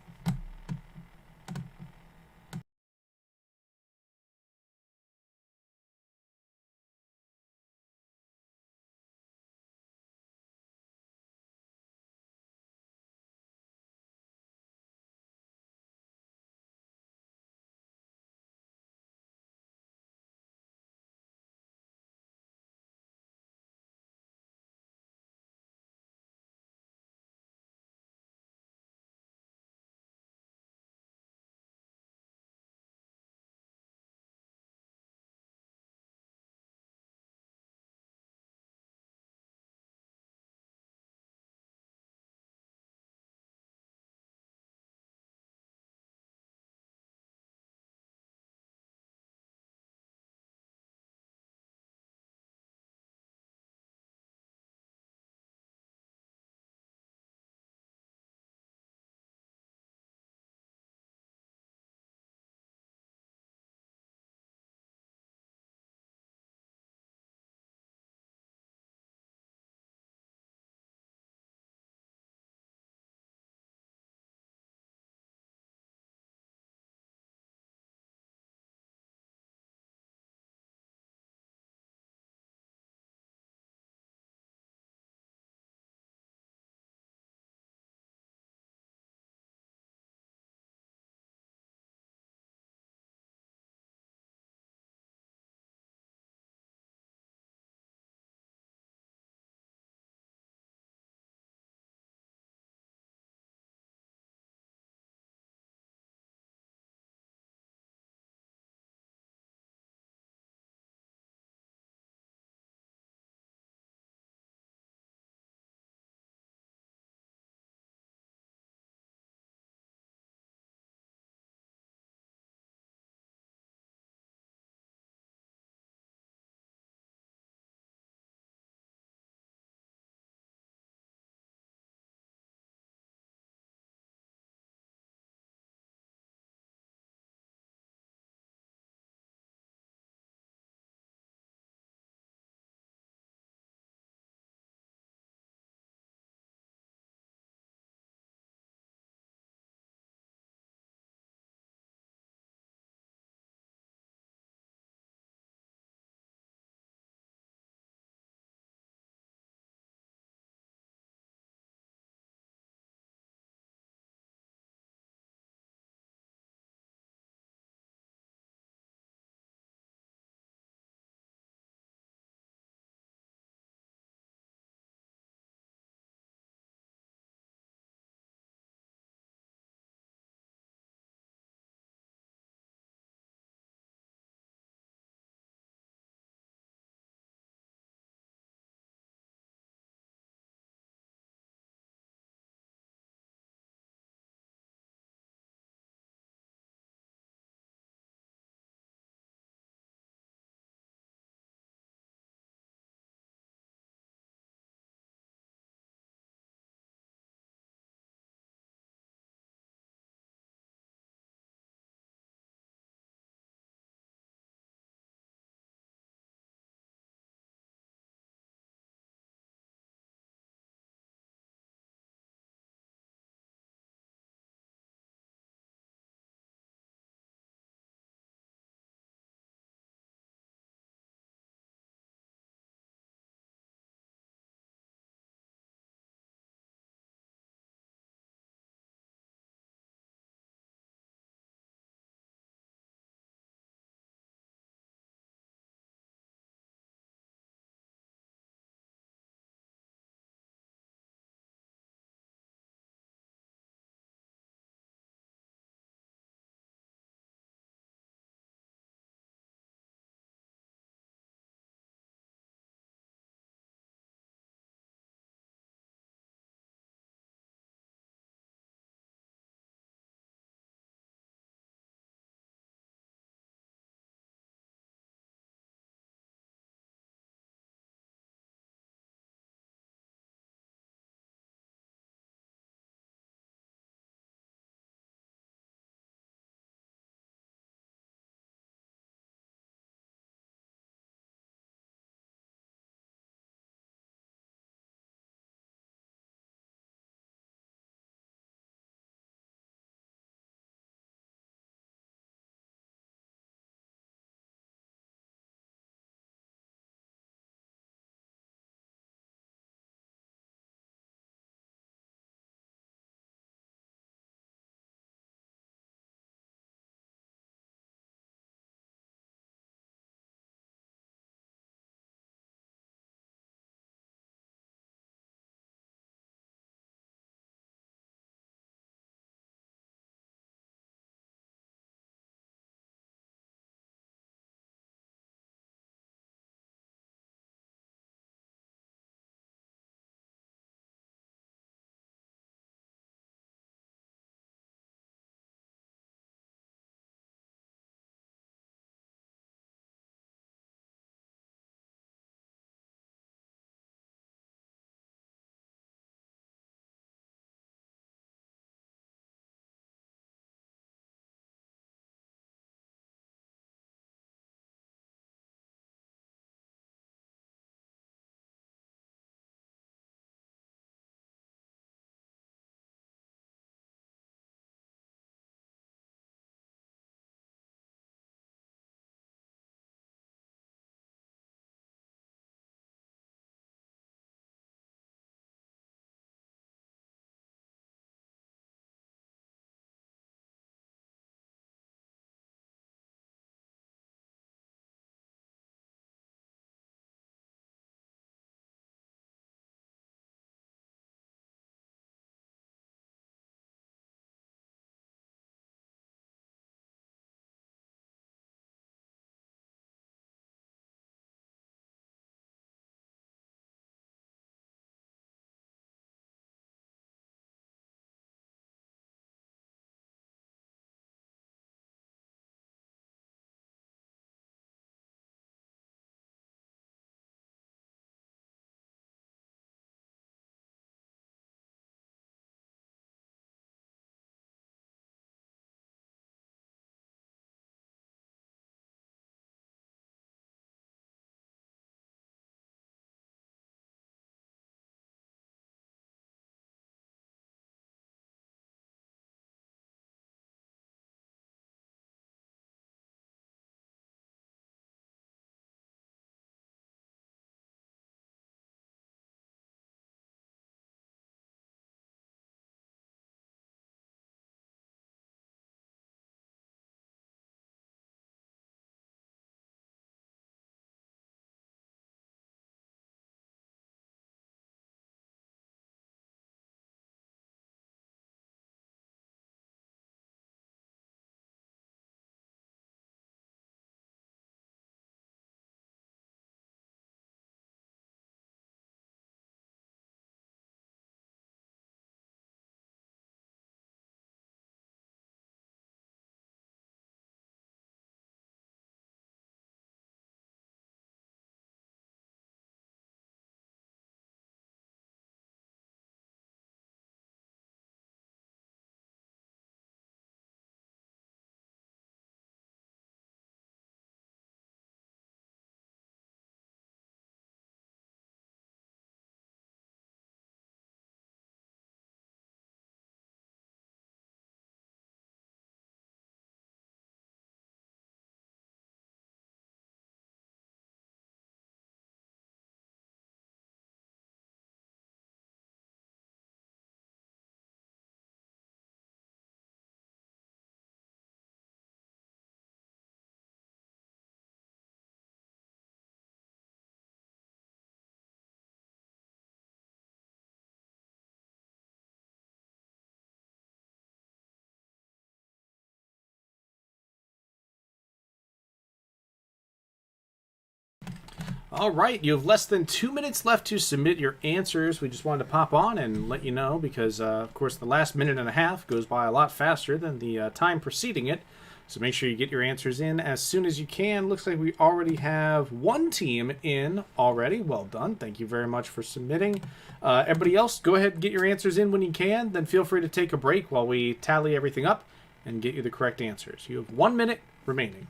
All right, you have less than 2 minutes left to submit your answers. We just wanted to pop on and let you know because, of course, the last minute and a half goes by a lot faster than the time preceding it. So make sure you get your answers in as soon as you can. Looks like we already have one team in already. Well done. Thank you very much for submitting. Everybody else, go ahead and get your answers in when you can. Then feel free to take a break while we tally everything up and get you the correct answers. You have 1 minute remaining.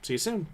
See you soon.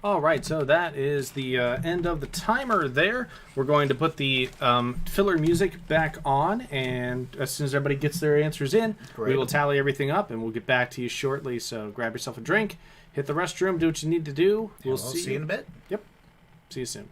All right, so that is the end of the timer there. We're going to put the filler music back on, and as soon as everybody gets their answers in, we will tally everything up, and we'll get back to you shortly. So grab yourself a drink, hit the restroom, do what you need to do. We'll see you in a bit. Yep. See you soon.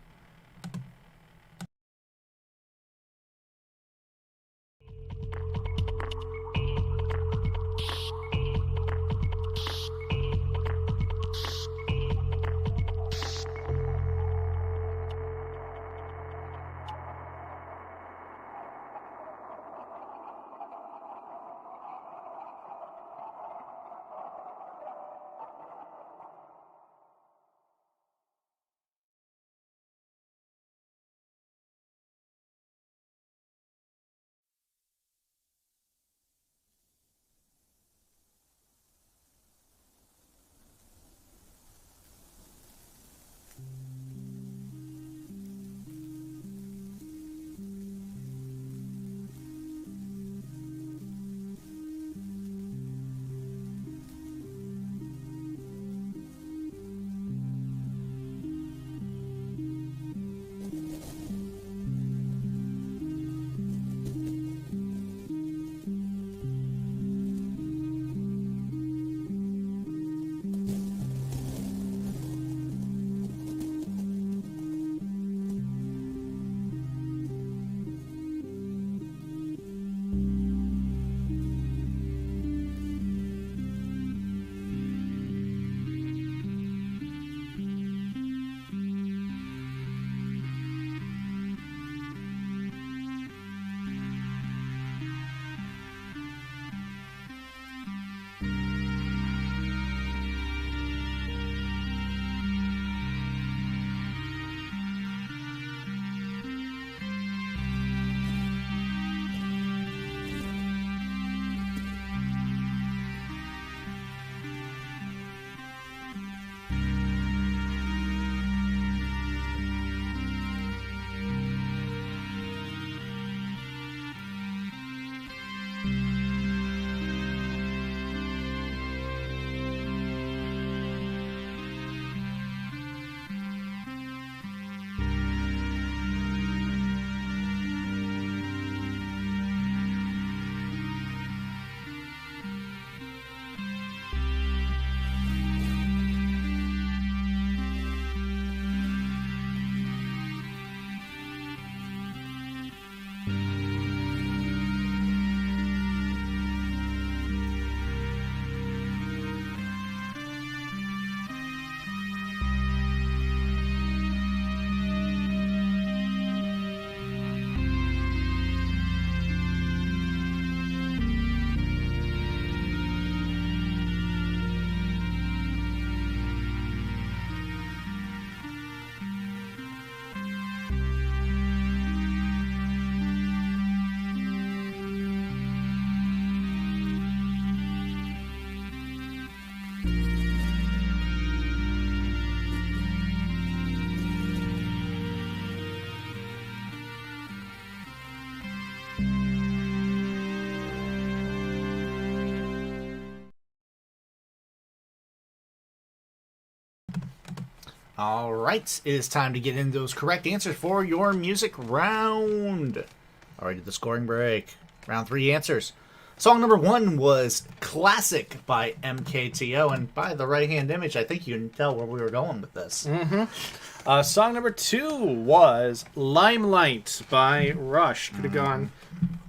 All right, it is time to get into those correct answers for your music round. All right, the scoring break. Round 3 answers. Song number 1 was Classic by MKTO, and by the right-hand image, I think you can tell where we were going with this. Song number 2 was Limelight by Rush. Could have gone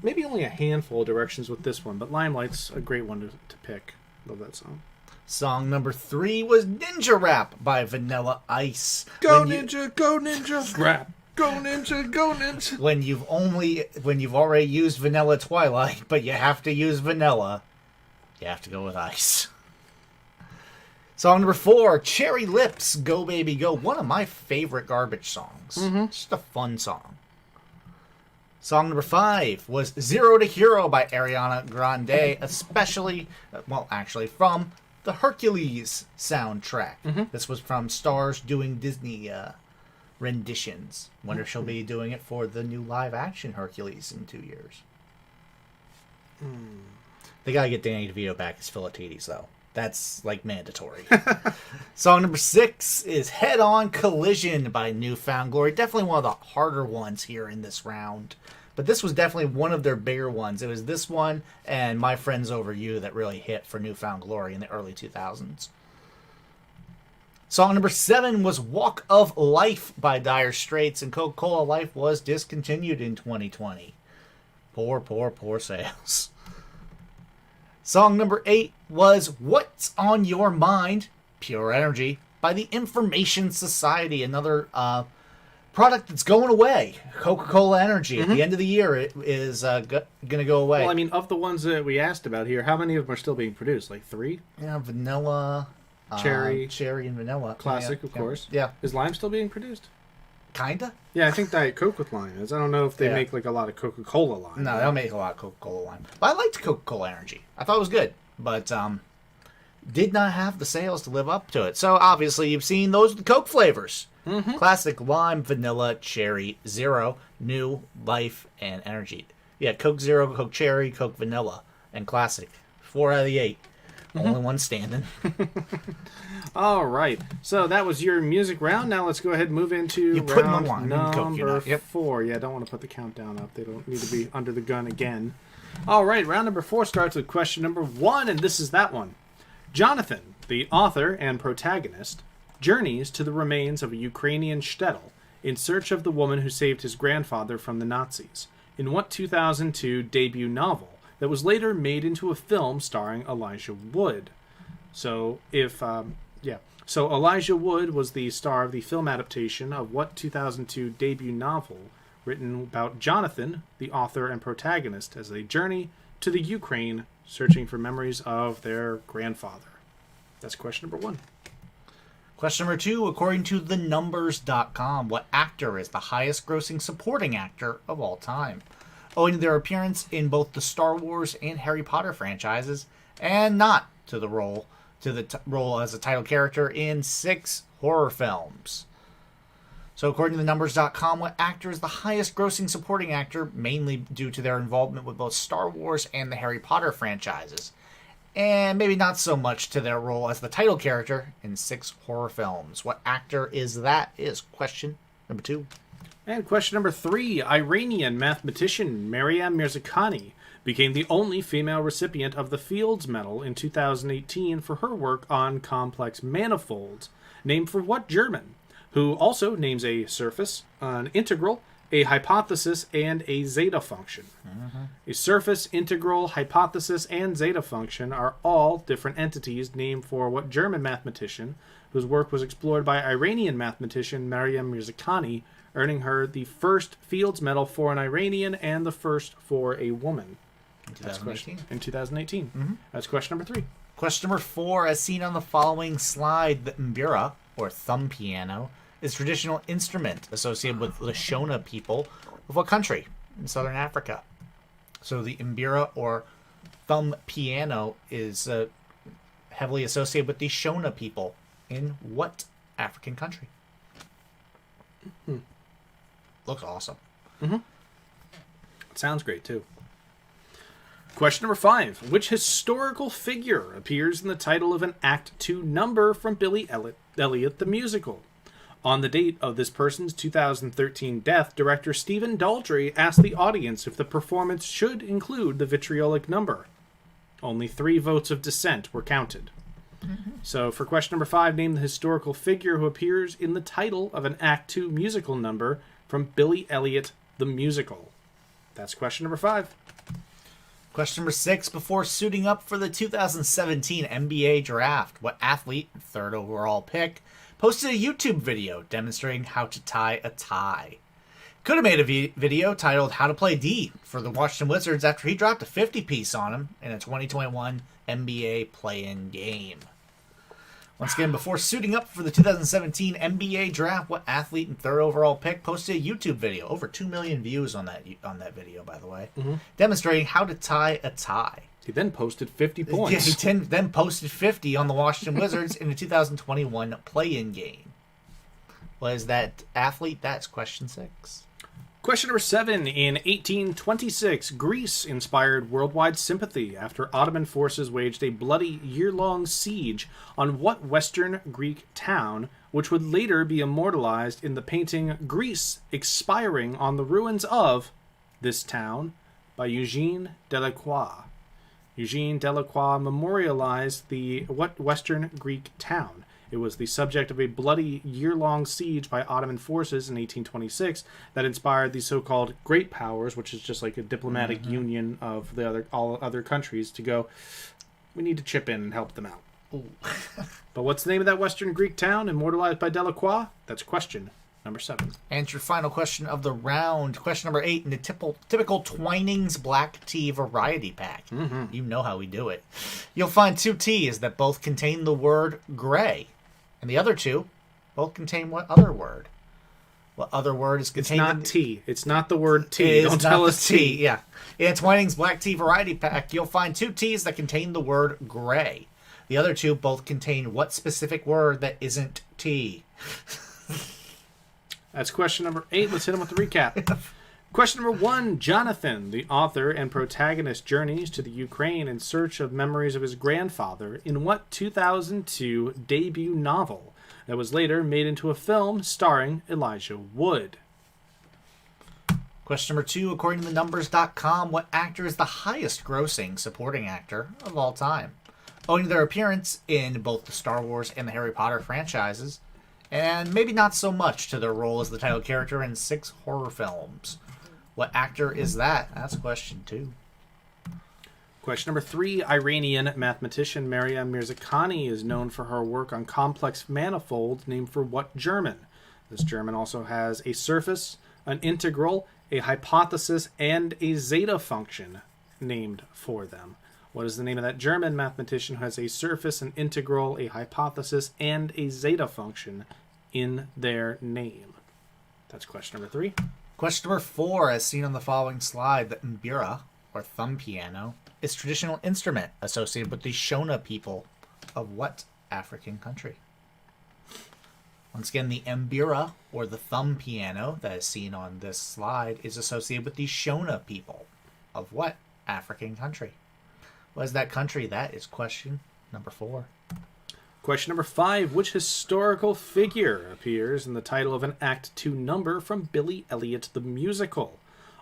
maybe only a handful of directions with this one, but Limelight's a great one to pick. Love that song. Song number 3 was Ninja Rap by Vanilla Ice. Go Ninja, rap. Go Ninja, go Ninja. When you've already used Vanilla Twilight, but you have to use Vanilla, you have to go with Ice. Song number 4, Cherry Lips, Go Baby Go. One of my favorite Garbage songs. Just a fun song. Song number 5 was Zero to Hero by Ariana Grande, actually from the Hercules soundtrack. This was from Stars doing Disney renditions. Wonder if she'll be doing it for the new live-action Hercules in 2 years. They gotta get Danny DeVito back as Philatides, though. That's, like, mandatory. Song number 6 is Head On Collision by Newfound Glory. Definitely one of the harder ones here in this round. But this was definitely one of their bigger ones. It was this one and My Friends Over You that really hit for Newfound Glory in the early 2000s. Song number 7 was Walk of Life by Dire Straits, and Coca-Cola Life was discontinued in 2020. Poor sales. Song number 8 was What's on Your Mind, Pure Energy, by the Information Society, another product that's going away. Coca-Cola Energy. At the end of the year, it is going to go away. Well, I mean, of the ones that we asked about here, how many of them are still being produced? Like 3? Yeah, vanilla, cherry and vanilla. Classic, of course. Yeah. Is lime still being produced? Kinda. Yeah, I think Diet Coke with lime is. I don't know if they make like a lot of Coca-Cola lime. No, they don't make a lot of Coca-Cola lime. But I liked Coca-Cola Energy. I thought it was good, but did not have the sales to live up to it. So obviously you've seen those are the Coke flavors. Classic, lime, vanilla, cherry, zero, new, life, and energy. Yeah, Coke Zero, Coke Cherry, Coke Vanilla, and classic. 4 out of the 8. Only one standing. All right. So that was your music round. Now let's go ahead and move into round number 4. Yeah, I don't want to put the countdown up. They don't need to be under the gun again. All right. Round number 4 starts with question number 1, and this is that one. Jonathan, the author and protagonist, journeys to the remains of a Ukrainian shtetl in search of the woman who saved his grandfather from the Nazis in what 2002 debut novel that was later made into a film starring Elijah Wood. So Elijah Wood was the star of the film adaptation of what 2002 debut novel written about Jonathan, the author and protagonist, as they journey to the Ukraine searching for memories of their grandfather. That's question number 1. Question number 2, according to thenumbers.com, what actor is the highest grossing supporting actor of all time? Owing to their appearance in both the Star Wars and Harry Potter franchises, and not to the role as a title character in 6 horror films. So according to thenumbers.com, what actor is the highest grossing supporting actor, mainly due to their involvement with both Star Wars and the Harry Potter franchises, and maybe not so much to their role as the title character in 6 horror films. What actor is that? Is question number 2. And question number 3, Iranian mathematician Maryam Mirzakhani became the only female recipient of the Fields Medal in 2018 for her work on complex manifolds, named for what German, who also names a surface, an integral, a hypothesis, and a zeta function. A surface, integral, hypothesis, and zeta function are all different entities named for what German mathematician, whose work was explored by Iranian mathematician Maryam Mirzakhani, earning her the first Fields Medal for an Iranian and the first for a woman. In 2018. That's question number 3. Question number 4, as seen on the following slide, the mbira, or thumb piano, is a traditional instrument associated with the Shona people of what country? In southern Africa. So the mbira, or thumb piano, is heavily associated with the Shona people in what African country? Looks awesome. It sounds great, too. Question number 5. Which historical figure appears in the title of an Act 2 number from Billy Elliot the Musical? On the date of this person's 2013 death, director Stephen Daldry asked the audience if the performance should include the vitriolic number. Only 3 votes of dissent were counted. So for question number 5, name the historical figure who appears in the title of an Act 2 musical number from Billy Elliot the Musical. That's question number 5. Question number 6. Before suiting up for the 2017 NBA draft, what athlete, 3rd overall pick, posted a YouTube video demonstrating how to tie a tie? Could have made a video titled How to Play D for the Washington Wizards after he dropped a 50-piece on him in a 2021 NBA play-in game. Once again, before suiting up for the 2017 NBA draft, what athlete and 3rd overall pick posted a YouTube video, over 2 million views on that video, by the way, demonstrating how to tie a tie. He then posted 50 points. Yeah, he then posted 50 on the Washington Wizards in the 2021 play-in game. Was that athlete? That's question 6. Question number 7. In 1826, Greece inspired worldwide sympathy after Ottoman forces waged a bloody year-long siege on what Western Greek town, which would later be immortalized in the painting Greece Expiring on the Ruins of This Town by Eugene Delacroix. Eugene Delacroix memorialized the what Western Greek town. It was the subject of a bloody year-long siege by Ottoman forces in 1826 that inspired the so-called Great Powers, which is just like a diplomatic union of all other countries, to go, we need to chip in and help them out. But what's the name of that Western Greek town immortalized by Delacroix? That's question number 7. And your final question of the round, question number 8, in the typical Twinings black tea variety pack. You know how we do it. You'll find 2 teas that both contain the word gray. And the other 2 both contain what other word? What other word is contained? It's not tea. It's not the word tea. Don't tell us tea. Yeah. In Twinings Black Tea Variety Pack, you'll find 2 teas that contain the word gray. The other 2 both contain what specific word that isn't tea? That's question number 8. Let's hit him with the recap. Question number 1. Jonathan, the author and protagonist, journeys to the Ukraine in search of memories of his grandfather in what 2002 debut novel that was later made into a film starring Elijah Wood? Question number 2. According to thenumbers.com, what actor is the highest grossing supporting actor of all time, owing to their appearance in both the Star Wars and the Harry Potter franchises, and maybe not so much to their role as the title character in 6 horror films? What actor is that? That's question 2. Question number 3. Iranian mathematician Maryam Mirzakhani is known for her work on complex manifolds named for what German? This German also has a surface, an integral, a hypothesis, and a zeta function named for them. What is the name of that German mathematician who has a surface, an integral, a hypothesis, and a zeta function in their name? That's question number 3. Question number 4, as seen on the following slide, the mbira, or thumb piano, is a traditional instrument associated with the Shona people of what African country? Once again, the mbira, or the thumb piano, that is seen on this slide, is associated with the Shona people of what African country? What is that country? That is question number 4. Question number 5. Which historical figure appears in the title of an Act 2 number from Billy Elliot the Musical?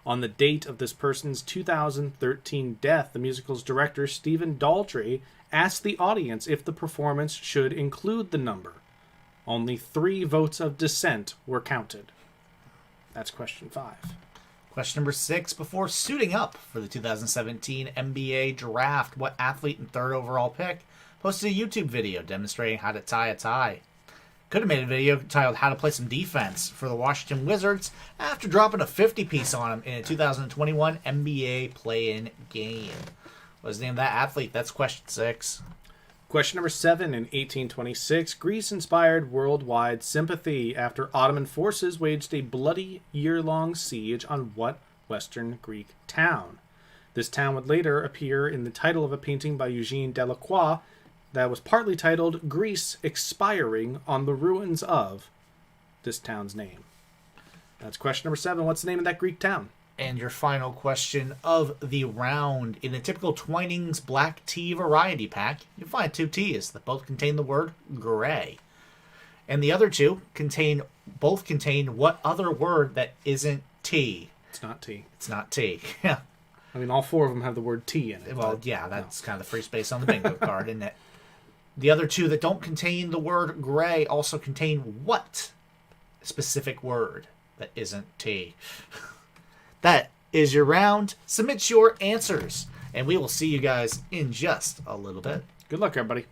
On the date of this person's 2013 death, the musical's director, Stephen Daldry, asked the audience if the performance should include the number. Only 3 votes of dissent were counted. That's question 5. Question number 6. Before suiting up for the 2017 NBA draft, what athlete and 3rd overall pick posted a YouTube video demonstrating how to tie a tie? Could have made a video titled How to Play Some Defense for the Washington Wizards after dropping a 50-piece on him in a 2021 NBA play-in game. What is the name of that athlete? That's question 6. Question number 7. In 1826, Greece inspired worldwide sympathy after Ottoman forces waged a bloody year-long siege on what Western Greek town? This town would later appear in the title of a painting by Eugene Delacroix that was partly titled Greece Expiring on the Ruins of this town's name. That's question number 7. What's the name of that Greek town? And your final question of the round. In the typical Twinings Black Tea Variety Pack, you'll find 2 teas that both contain the word gray. And the other 2 contain both contain what other word that isn't T? It's not T. It's not T. Yeah. I mean, all four of them have the word T in it. Well, yeah, that's kind of the free space on the bingo card, isn't it? The other two that don't contain the word gray also contain what specific word that isn't T? That is your round. Submit your answers, and we will see you guys in just a little bit. Good luck, everybody.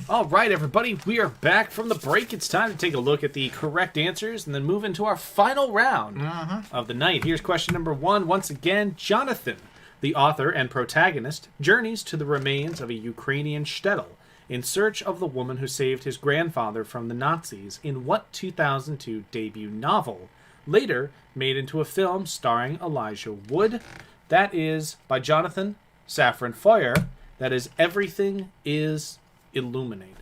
All right, everybody, we are back from the break. It's time to take a look at the correct answers and then move into our final round of the night. Here's question number 1. Once again, Jonathan, the author and protagonist, journeys to the remains of a Ukrainian shtetl in search of the woman who saved his grandfather from the Nazis in what 2002 debut novel, later made into a film starring Elijah Wood? That is by Jonathan Safran Foer. That is Everything is Illuminated.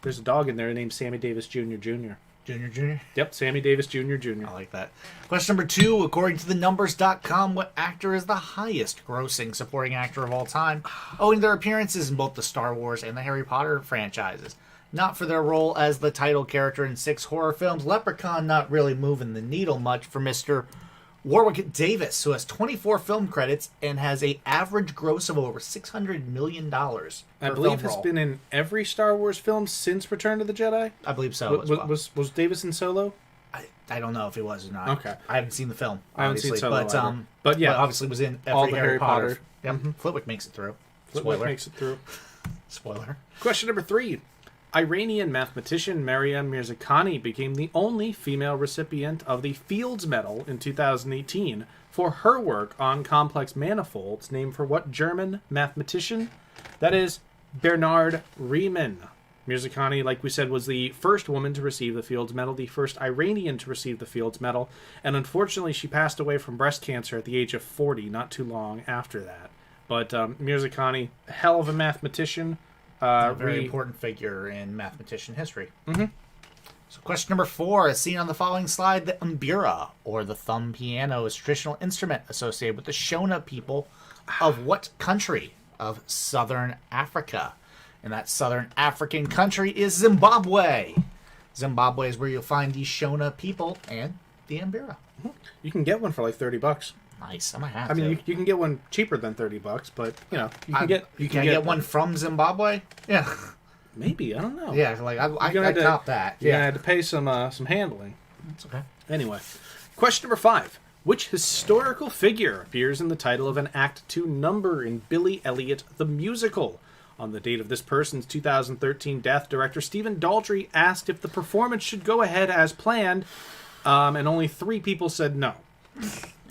There's a dog in there named Sammy Davis Jr. Jr. Jr. Yep, Sammy Davis Jr. Jr. I like that. Question number 2. According to thenumbers.com, what actor is the highest grossing supporting actor of all time, owing to their appearances in both the Star Wars and the Harry Potter franchises? Not for their role as the title character in 6 horror films. Leprechaun not really moving the needle much for Mr. Warwick Davis, who has 24 film credits and has an average gross of over $600 million. I believe has been in every Star Wars film since Return of the Jedi. I believe so. Was Davis in Solo? I don't know if he was or not. Okay, I haven't seen the film. I haven't seen Solo, but yeah, obviously was in every all the Harry Potter. Yep. Flitwick makes it through. Flitwick makes it through. Spoiler. Question number 3. Iranian mathematician Maryam Mirzakhani became the only female recipient of the Fields Medal in 2018 for her work on complex manifolds, named for what German mathematician? That is Bernard Riemann. Mirzakhani, like we said, was the first woman to receive the Fields Medal, the first Iranian to receive the Fields Medal, and unfortunately she passed away from breast cancer at the age of 40, not too long after that. But Mirzakhani, a hell of a mathematician. A very important figure in mathematician history. So question number 4, as seen on the following slide, the mbira, or the thumb piano, is a traditional instrument associated with the Shona people of what country of Southern Africa? And that Southern African country is Zimbabwe. Zimbabwe is where you'll find the Shona people and the mbira. You can get one for like $30. Nice. I might have I mean, you can get one cheaper than $30, but you know you can get one from Zimbabwe. Yeah, maybe, I don't know. Yeah, like I cop that. Yeah, I had to pay some handling. That's okay. Anyway, question number 5: which historical figure appears in the title of an Act 2 number in Billy Elliot the Musical? On the date of this person's 2013 death, director Stephen Daldry asked if the performance should go ahead as planned, and only 3 people said no.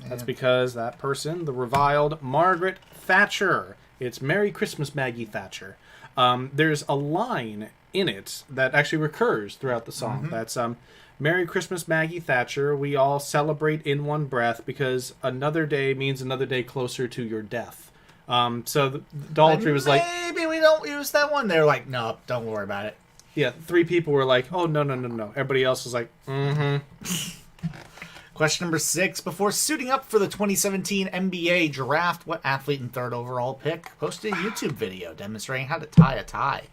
That's because that person, the reviled Margaret Thatcher. It's Merry Christmas, Maggie Thatcher. There's a line in it that actually recurs throughout the song. That's Merry Christmas, Maggie Thatcher. We all celebrate in one breath because another day means another day closer to your death. So Daldry was like, maybe we don't use that one. They're like, no, don't worry about it. Yeah, 3 people were like, oh, no. Everybody else was like, Question number 6. Before suiting up for the 2017 NBA draft, what athlete and 3rd overall pick posted a YouTube video demonstrating how to tie a tie?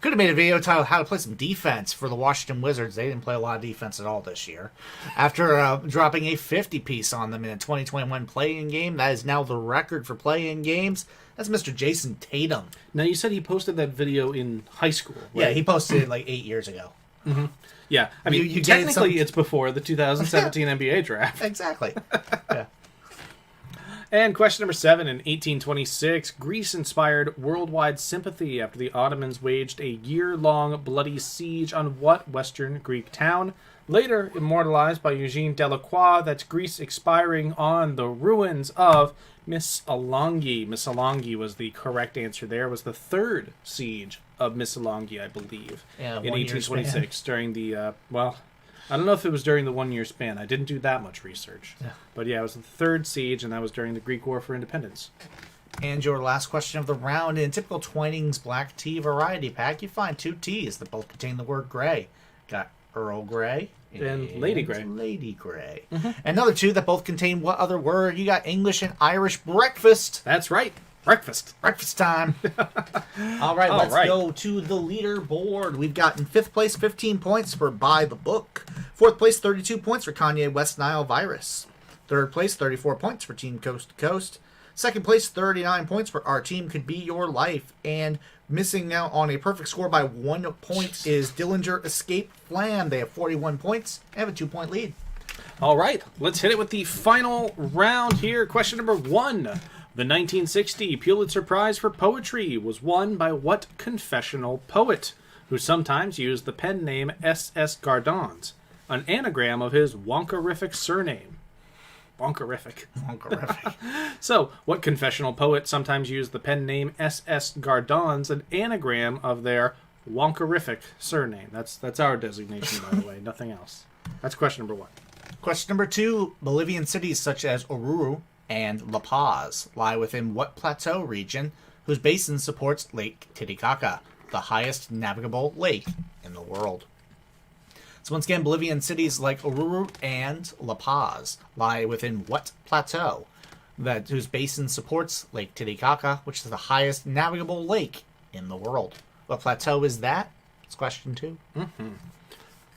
Could have made a video titled How to Play Some Defense for the Washington Wizards. They didn't play a lot of defense at all this year. After dropping a 50-piece on them in a 2021 play-in game, that is now the record for play-in games. That's Mr. Jason Tatum. Now, you said he posted that video in high school, right? Yeah, he posted it like 8 years ago. Yeah, I mean, You technically it's before the 2017 NBA draft. Exactly. Yeah. And question number 7. In 1826, Greece inspired worldwide sympathy after the Ottomans waged a year-long bloody siege on what Western Greek town? Later immortalized by Eugene Delacroix, that's Greece expiring on the ruins of Missolonghi. Missolonghi was the correct answer there. It was the 3rd siege of Missolonghi, I believe, in 1826 during the, I don't know if it was during the 1-year span. I didn't do that much research. Yeah. But yeah, it was the 3rd siege, and that was during the Greek War for Independence. And your last question of the round. In typical Twinings black tea variety pack, you find 2 teas that both contain the word gray. Got Earl Grey and Lady Grey. Lady Grey. Another 2 that both contain what other word? You got English and Irish breakfast. That's right. Breakfast. Breakfast time. All right, let's go to the leaderboard. We've got in 5th place 15 points for Buy the Book. 4th place 32 points for Kanye West Nile Virus. 3rd place 34 points for Team Coast to Coast. 2nd place 39 points for Our Team Could Be Your Life. And missing out on a perfect score by 1 point is Dillinger Escape Flam. They have 41 points and have a 2-point lead. All right, let's hit it with the final round here. Question number 1. The 1960 Pulitzer Prize for Poetry was won by what confessional poet, who sometimes used the pen name S.S. Gardons, an anagram of his wonkerific surname? Wonkerific. Wonkerific. So, what confessional poet sometimes used the pen name S.S. Gardons, an anagram of their wonkerific surname? That's our designation, by the way, nothing else. That's question number 1. Question number 2. Bolivian cities such as Oruro and La Paz lie within what plateau region whose basin supports Lake Titicaca, the highest navigable lake in the world? So once again, Bolivian cities like Oruro and La Paz lie within what plateau whose basin supports Lake Titicaca, which is the highest navigable lake in the world? What plateau is that? It's question 2.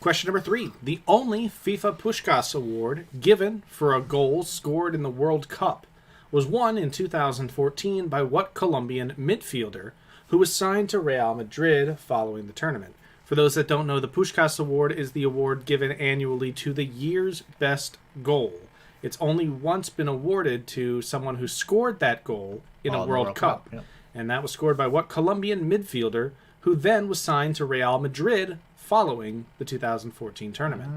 Question number 3. The only FIFA Puskás Award given for a goal scored in the World Cup was won in 2014 by what Colombian midfielder who was signed to Real Madrid following the tournament? For those that don't know, the Puskás Award is the award given annually to the year's best goal. It's only once been awarded to someone who scored that goal in a World Cup. Yep. And that was scored by what Colombian midfielder who then was signed to Real Madrid following the 2014 tournament.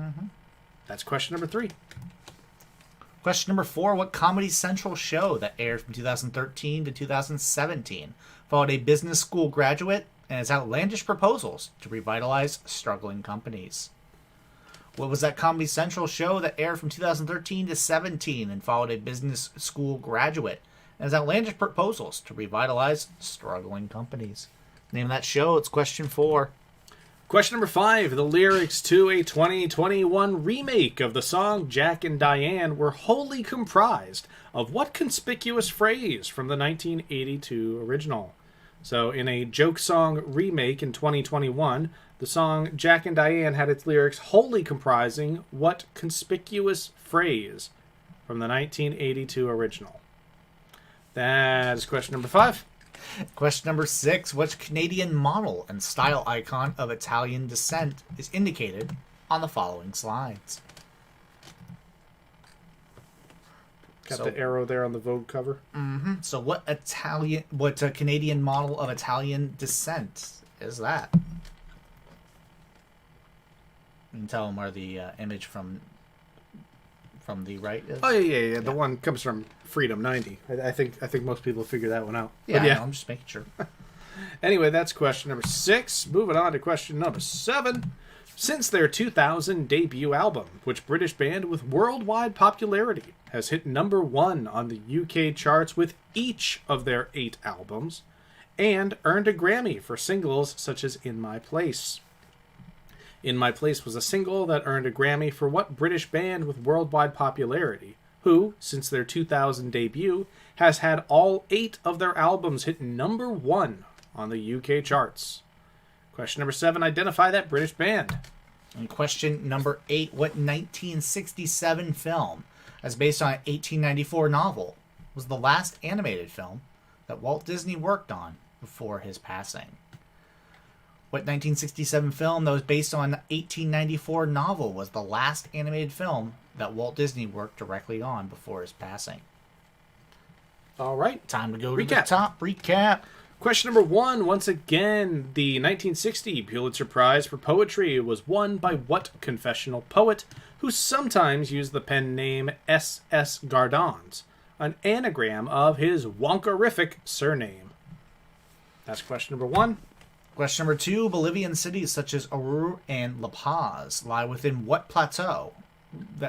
That's question number 3. Question number 4. What Comedy Central show that aired from 2013 to 2017 followed a business school graduate and his outlandish proposals to revitalize struggling companies? What was that Comedy Central show that aired from 2013 to 17 and followed a business school graduate and his outlandish proposals to revitalize struggling companies? Name of that show. It's question 4. Question number 5. The lyrics to a 2021 remake of the song Jack and Diane were wholly comprised of what conspicuous phrase from the 1982 original? So, in a joke song remake in 2021, the song Jack and Diane had its lyrics wholly comprising what conspicuous phrase from the 1982 original? That is question number 5. Question number 6. Which Canadian model and style icon of Italian descent is indicated on the following slides? Got the arrow there on the Vogue cover. So what Canadian model of Italian descent is that? You can tell them where the image from the right is. Oh yeah. The one comes from Freedom 90. I think most people figure that one out. Yeah, But yeah. I know, I'm just making sure. Anyway, that's question number 6. Moving on to question number 7. Since their 2000 debut album, which British band with worldwide popularity has hit number 1 on the UK charts with each of their 8 albums, and earned a Grammy for singles such as In My Place. In My Place was a single that earned a Grammy for what British band with worldwide popularity, who, since their 2000 debut, has had all 8 of their albums hit number 1 on the UK charts. Question number 7, identify that British band. And question number 8, what 1967 film, as based on an 1894 novel, was the last animated film that Walt Disney worked on before his passing? What 1967 film that was based on an 1894 novel was the last animated film that Walt Disney worked directly on before his passing? All right. Time to go to Recap. the top. Recap. Question number 1, once again, the 1960 Pulitzer Prize for Poetry was won by what confessional poet who sometimes used the pen name S.S. Gardons, an anagram of his wonkerific surname? That's question number 1. Question number 2, Bolivian cities such as Oruro and La Paz lie within what plateau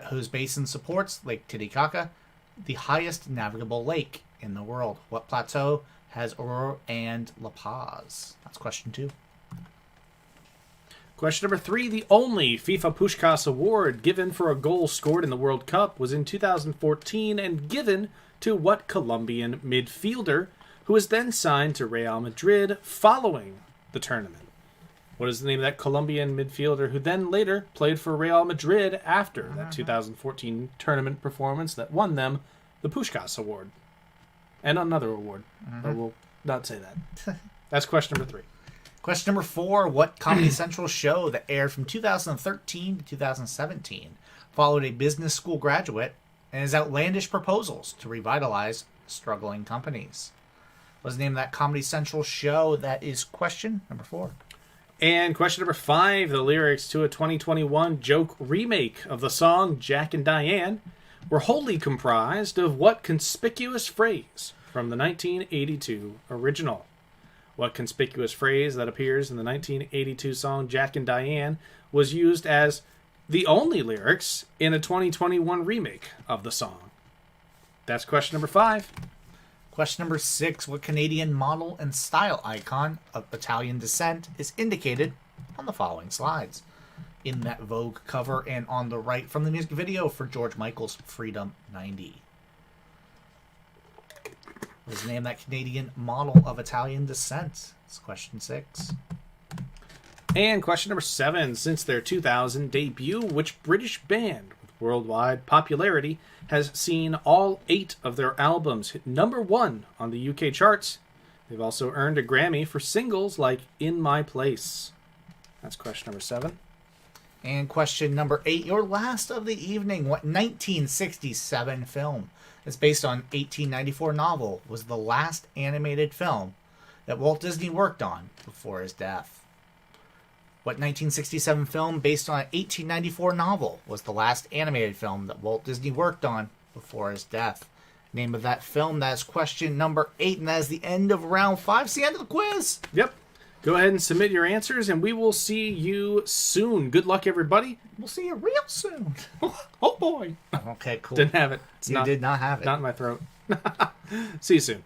whose basin supports Lake Titicaca, the highest navigable lake in the world? What plateau has Oruro and La Paz? That's question 2. Question number 3, the only FIFA Puskás Award given for a goal scored in the World Cup was in 2014 and given to what Colombian midfielder who was then signed to Real Madrid following the tournament? What is the name of that Colombian midfielder who then later played for Real Madrid after that 2014 tournament performance that won them the Puskás Award? And another award, but we'll not say that. That's question number 3. Question number 4, what Comedy Central show that aired from 2013 to 2017 followed a business school graduate and his outlandish proposals to revitalize struggling companies. What's the name of that Comedy Central show? That is question number 4. And question number 5, the lyrics to a 2021 joke remake of the song Jack and Diane were wholly comprised of what conspicuous phrase from the 1982 original? What conspicuous phrase that appears in the 1982 song Jack and Diane was used as the only lyrics in a 2021 remake of the song? That's question number 5. Question number 6. What Canadian model and style icon of Italian descent is indicated on the following slides? In that Vogue cover and on the right from the music video for George Michael's Freedom 90. What is the name of that Canadian model of Italian descent? It's question 6. And question number 7, since their 2000 debut, which British band with worldwide popularity has seen all 8 of their albums hit number 1 on the UK charts? They've also earned a Grammy for singles like In My Place. That's question number 7. And question number 8, your last of the evening. What 1967 film that's based on 1894 novel was the last animated film that Walt Disney worked on before his death? What 1967 film based on an 1894 novel was the last animated film that Walt Disney worked on before his death? Name of that film. That's question number 8, and that is the end of round 5. It's the end of the quiz. Yep. Go ahead and submit your answers, and we will see you soon. Good luck, everybody. We'll see you real soon. Oh, boy. Okay, cool. Didn't have it. You did not have it. Not in my throat. See you soon.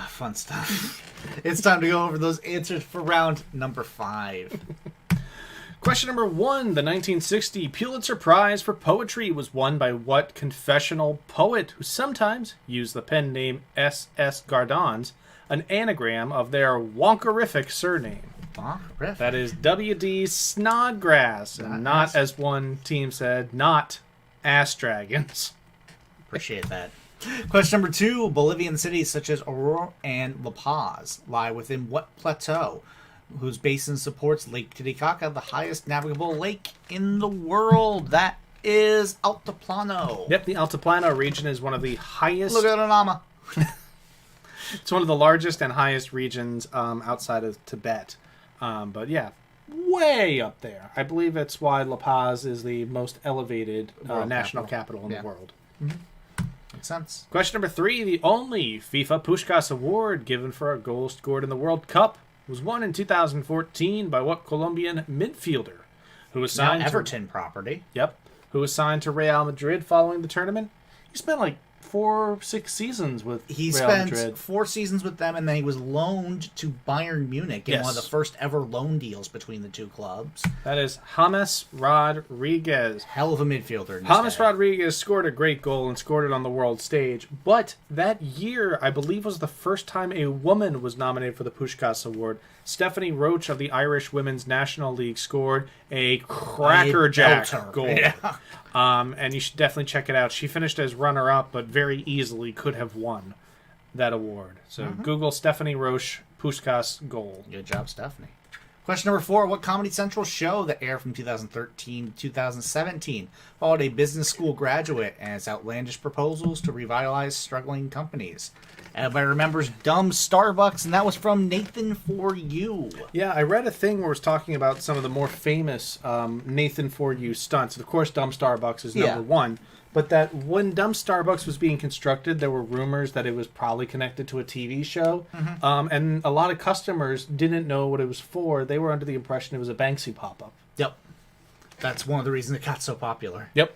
Fun stuff. It's time to go over those answers for round number 5. Question number 1. The 1960 Pulitzer Prize for Poetry was won by what confessional poet who sometimes used the pen name S.S. Gardens, an anagram of their wonkerific surname? Wonkerific? That is W.D. Snodgrass, and not, as one team said, not Ass Dragons. Appreciate that. Question number 2. Bolivian cities such as Aurora and La Paz lie within what plateau, whose basin supports Lake Titicaca, the highest navigable lake in the world? That is Altiplano. Yep, the Altiplano region is one of the highest... Look at Anama. It's one of the largest and highest regions outside of Tibet. But yeah, way up there. I believe it's why La Paz is the most elevated national capital in the world. Mm-hmm. Makes sense. Question number 3. The only FIFA Puskás Award given for a goal scored in the World Cup was won in 2014 by what Colombian midfielder who was signed Everton property. Yep. Who was signed to Real Madrid following the tournament. He spent like 6 seasons with Real Madrid. Spent 4 seasons with them, and then he was loaned to Bayern Munich in one of the first ever loan deals between the two clubs. That is James Rodriguez. Hell of a midfielder. James Rodriguez scored a great goal and scored it on the world stage. But that year, I believe, was the first time a woman was nominated for the Puskás Award. Stephanie Roach of the Irish Women's National League scored a crackerjack goal. Yeah. And you should definitely check it out. She finished as runner-up, but very easily could have won that award. So Google Stephanie Roche Puskás goal. Good job, Stephanie. Question number 4. What Comedy Central show that aired from 2013 to 2017 followed a business school graduate and his outlandish proposals to revitalize struggling companies? Everybody remembers Dumb Starbucks, and that was from Nathan For You. Yeah, I read a thing where it was talking about some of the more famous Nathan For You stunts. Of course, Dumb Starbucks is number 1. But that when Dumb Starbucks was being constructed, there were rumors that it was probably connected to a TV show. And a lot of customers didn't know what it was for. They were under the impression it was a Banksy pop-up. Yep. That's one of the reasons it got so popular. Yep.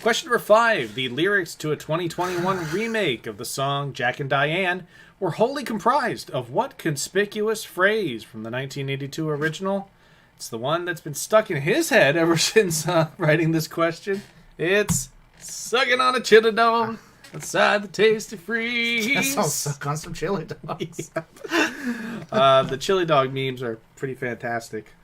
Question number 5. The lyrics to a 2021 remake of the song Jack and Diane were wholly comprised of what conspicuous phrase from the 1982 original? It's the one that's been stuck in his head ever since writing this question. It's sucking on a chili dog outside the tasty freeze. That sounds suck on some chili dogs. The chili dog memes are pretty fantastic.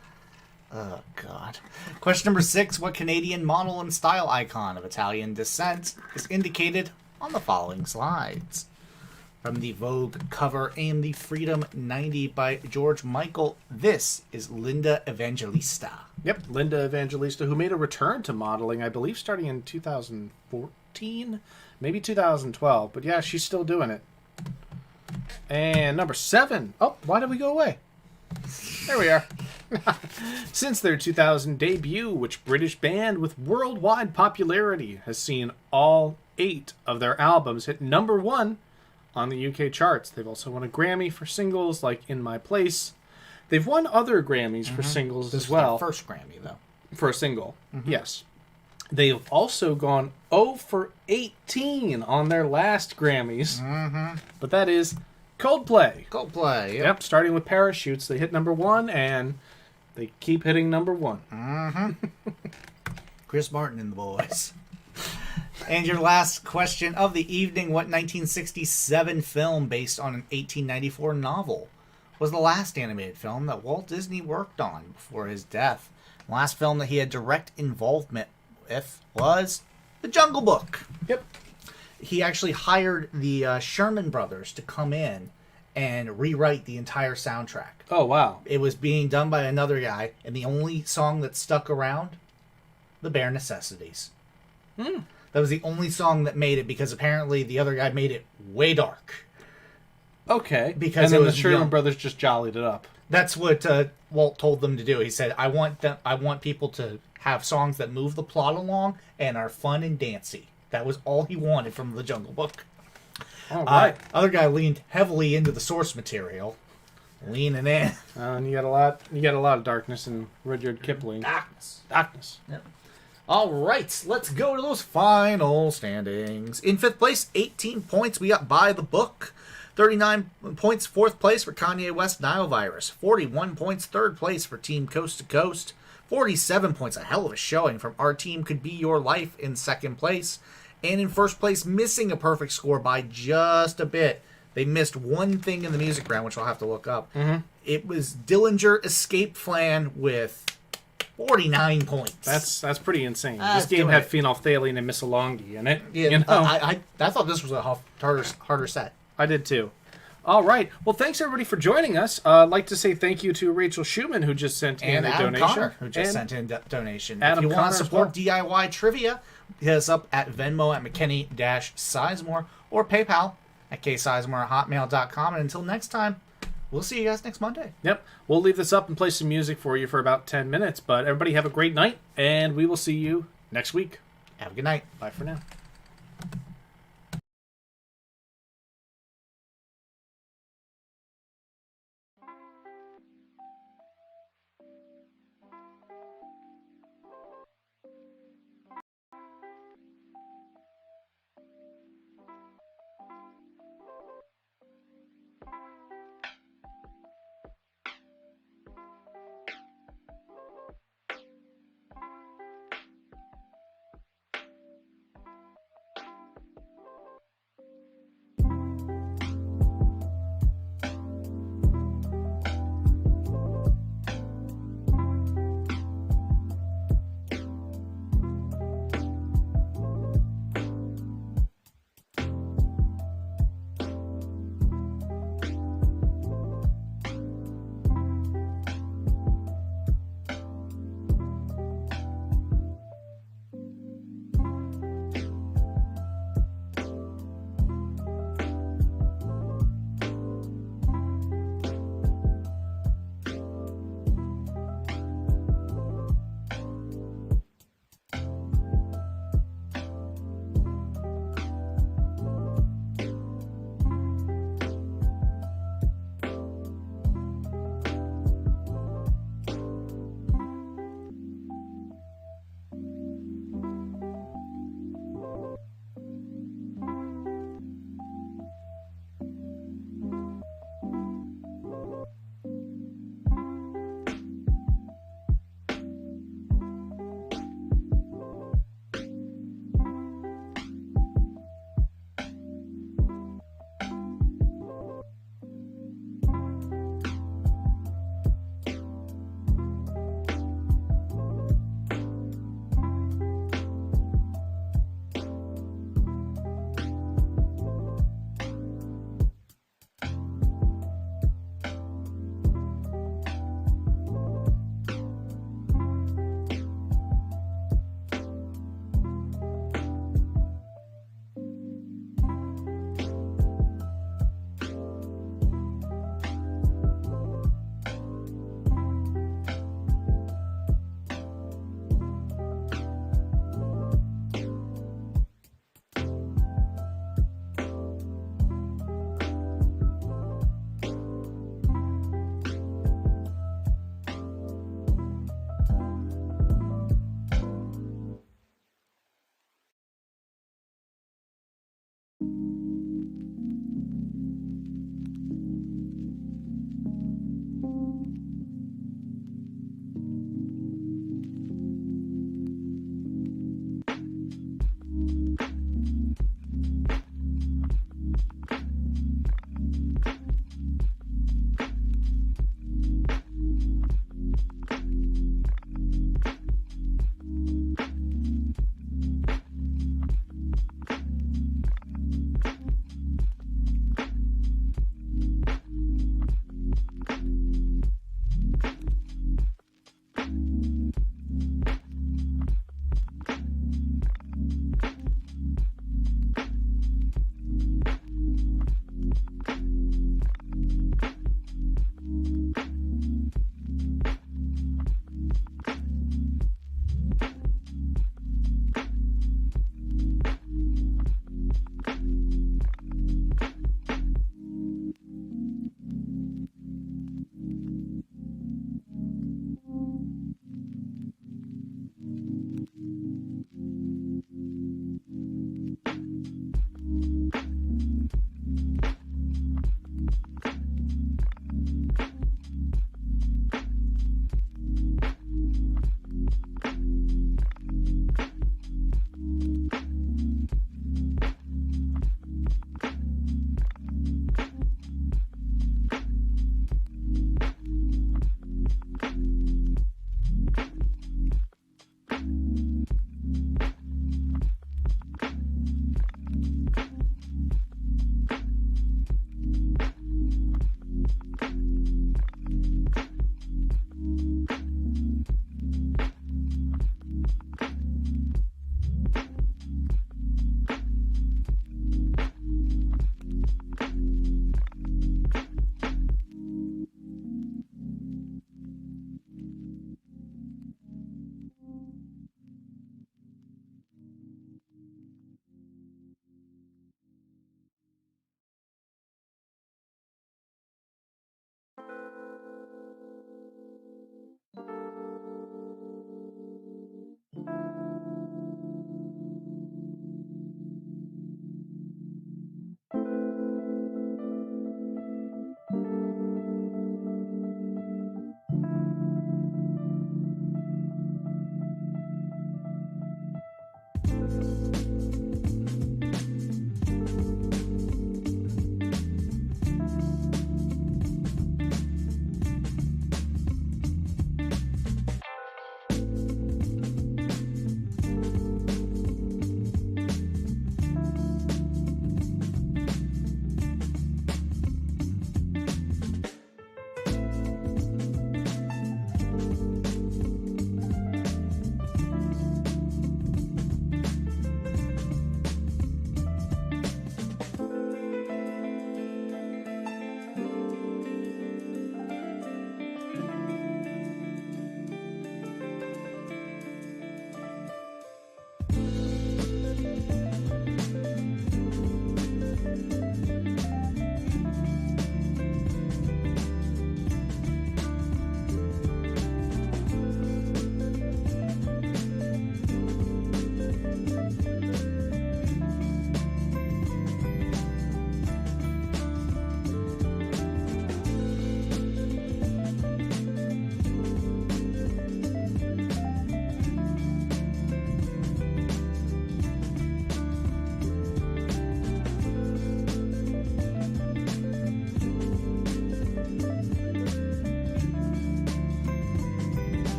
Oh, God. Question number 6. What Canadian model and style icon of Italian descent is indicated on the following slides? From the Vogue cover and the Freedom 90 by George Michael, this is Linda Evangelista. Yep, Linda Evangelista, who made a return to modeling, I believe, starting in 2014, maybe 2012. But yeah, she's still doing it. And number 7. Oh, why did we go away? There we are. Since their 2000 debut, which British band with worldwide popularity has seen all 8 of their albums hit number 1 on the UK charts. They've also won a Grammy for singles like In My Place. They've won other Grammys for singles as well. Their first Grammy, though. For a single, yes. They've also gone 0 for 18 on their last Grammys. But that is Coldplay. Coldplay, Yep, starting with Parachutes. They hit number 1, and they keep hitting number 1. Chris Martin and the boys. And your last question of the evening. What 1967 film based on an 1894 novel was the last animated film that Walt Disney worked on before his death? The last film that he had direct involvement with was The Jungle Book. Yep. He actually hired the Sherman Brothers to come in and rewrite the entire soundtrack. Oh, wow. It was being done by another guy, and the only song that stuck around, The Bare Necessities. That was the only song that made it, because apparently the other guy made it way dark. Okay. Because and then the Sherman Brothers just jollied it up. That's what Walt told them to do. He said, I want people to have songs that move the plot along and are fun and dancey. That was all he wanted from The Jungle Book. All right. Other guy leaned heavily into the source material. Leaning in. And you got a lot of darkness in Rudyard Kipling. Darkness. Yep. All right, let's go to those final standings. In 5th place, 18 points, we got By the Book. 39 points, 4th place for Kanye West, Nile Virus. 41 points, 3rd place for Team Coast to Coast. 47 points, a hell of a showing from Our Team Could Be Your Life in 2nd place. And in 1st place, missing a perfect score by just a bit. They missed one thing in the music round, which I'll have to look up. Mm-hmm. It was Dillinger Escape Plan with 49 points. That's pretty insane. That's This game doing had it. phenolphthalein and Missolonghi in it. Yeah, you know? I thought this was a harder set. I did too. All right. Well, thanks everybody for joining us. I'd like to say thank you to Rachel Schumann, who just sent in And a Adam donation. Connor, who just And sent in a donation. Adam If you Connor want to as support well. DIY trivia, hit us up at Venmo at McKinney-Sizemore or PayPal at ksizemore@hotmail.com. And until next time, we'll see you guys next Monday. Yep. We'll leave this up and play some music for you for about 10 minutes. But everybody have a great night, and we will see you next week. Have a good night. Bye for now.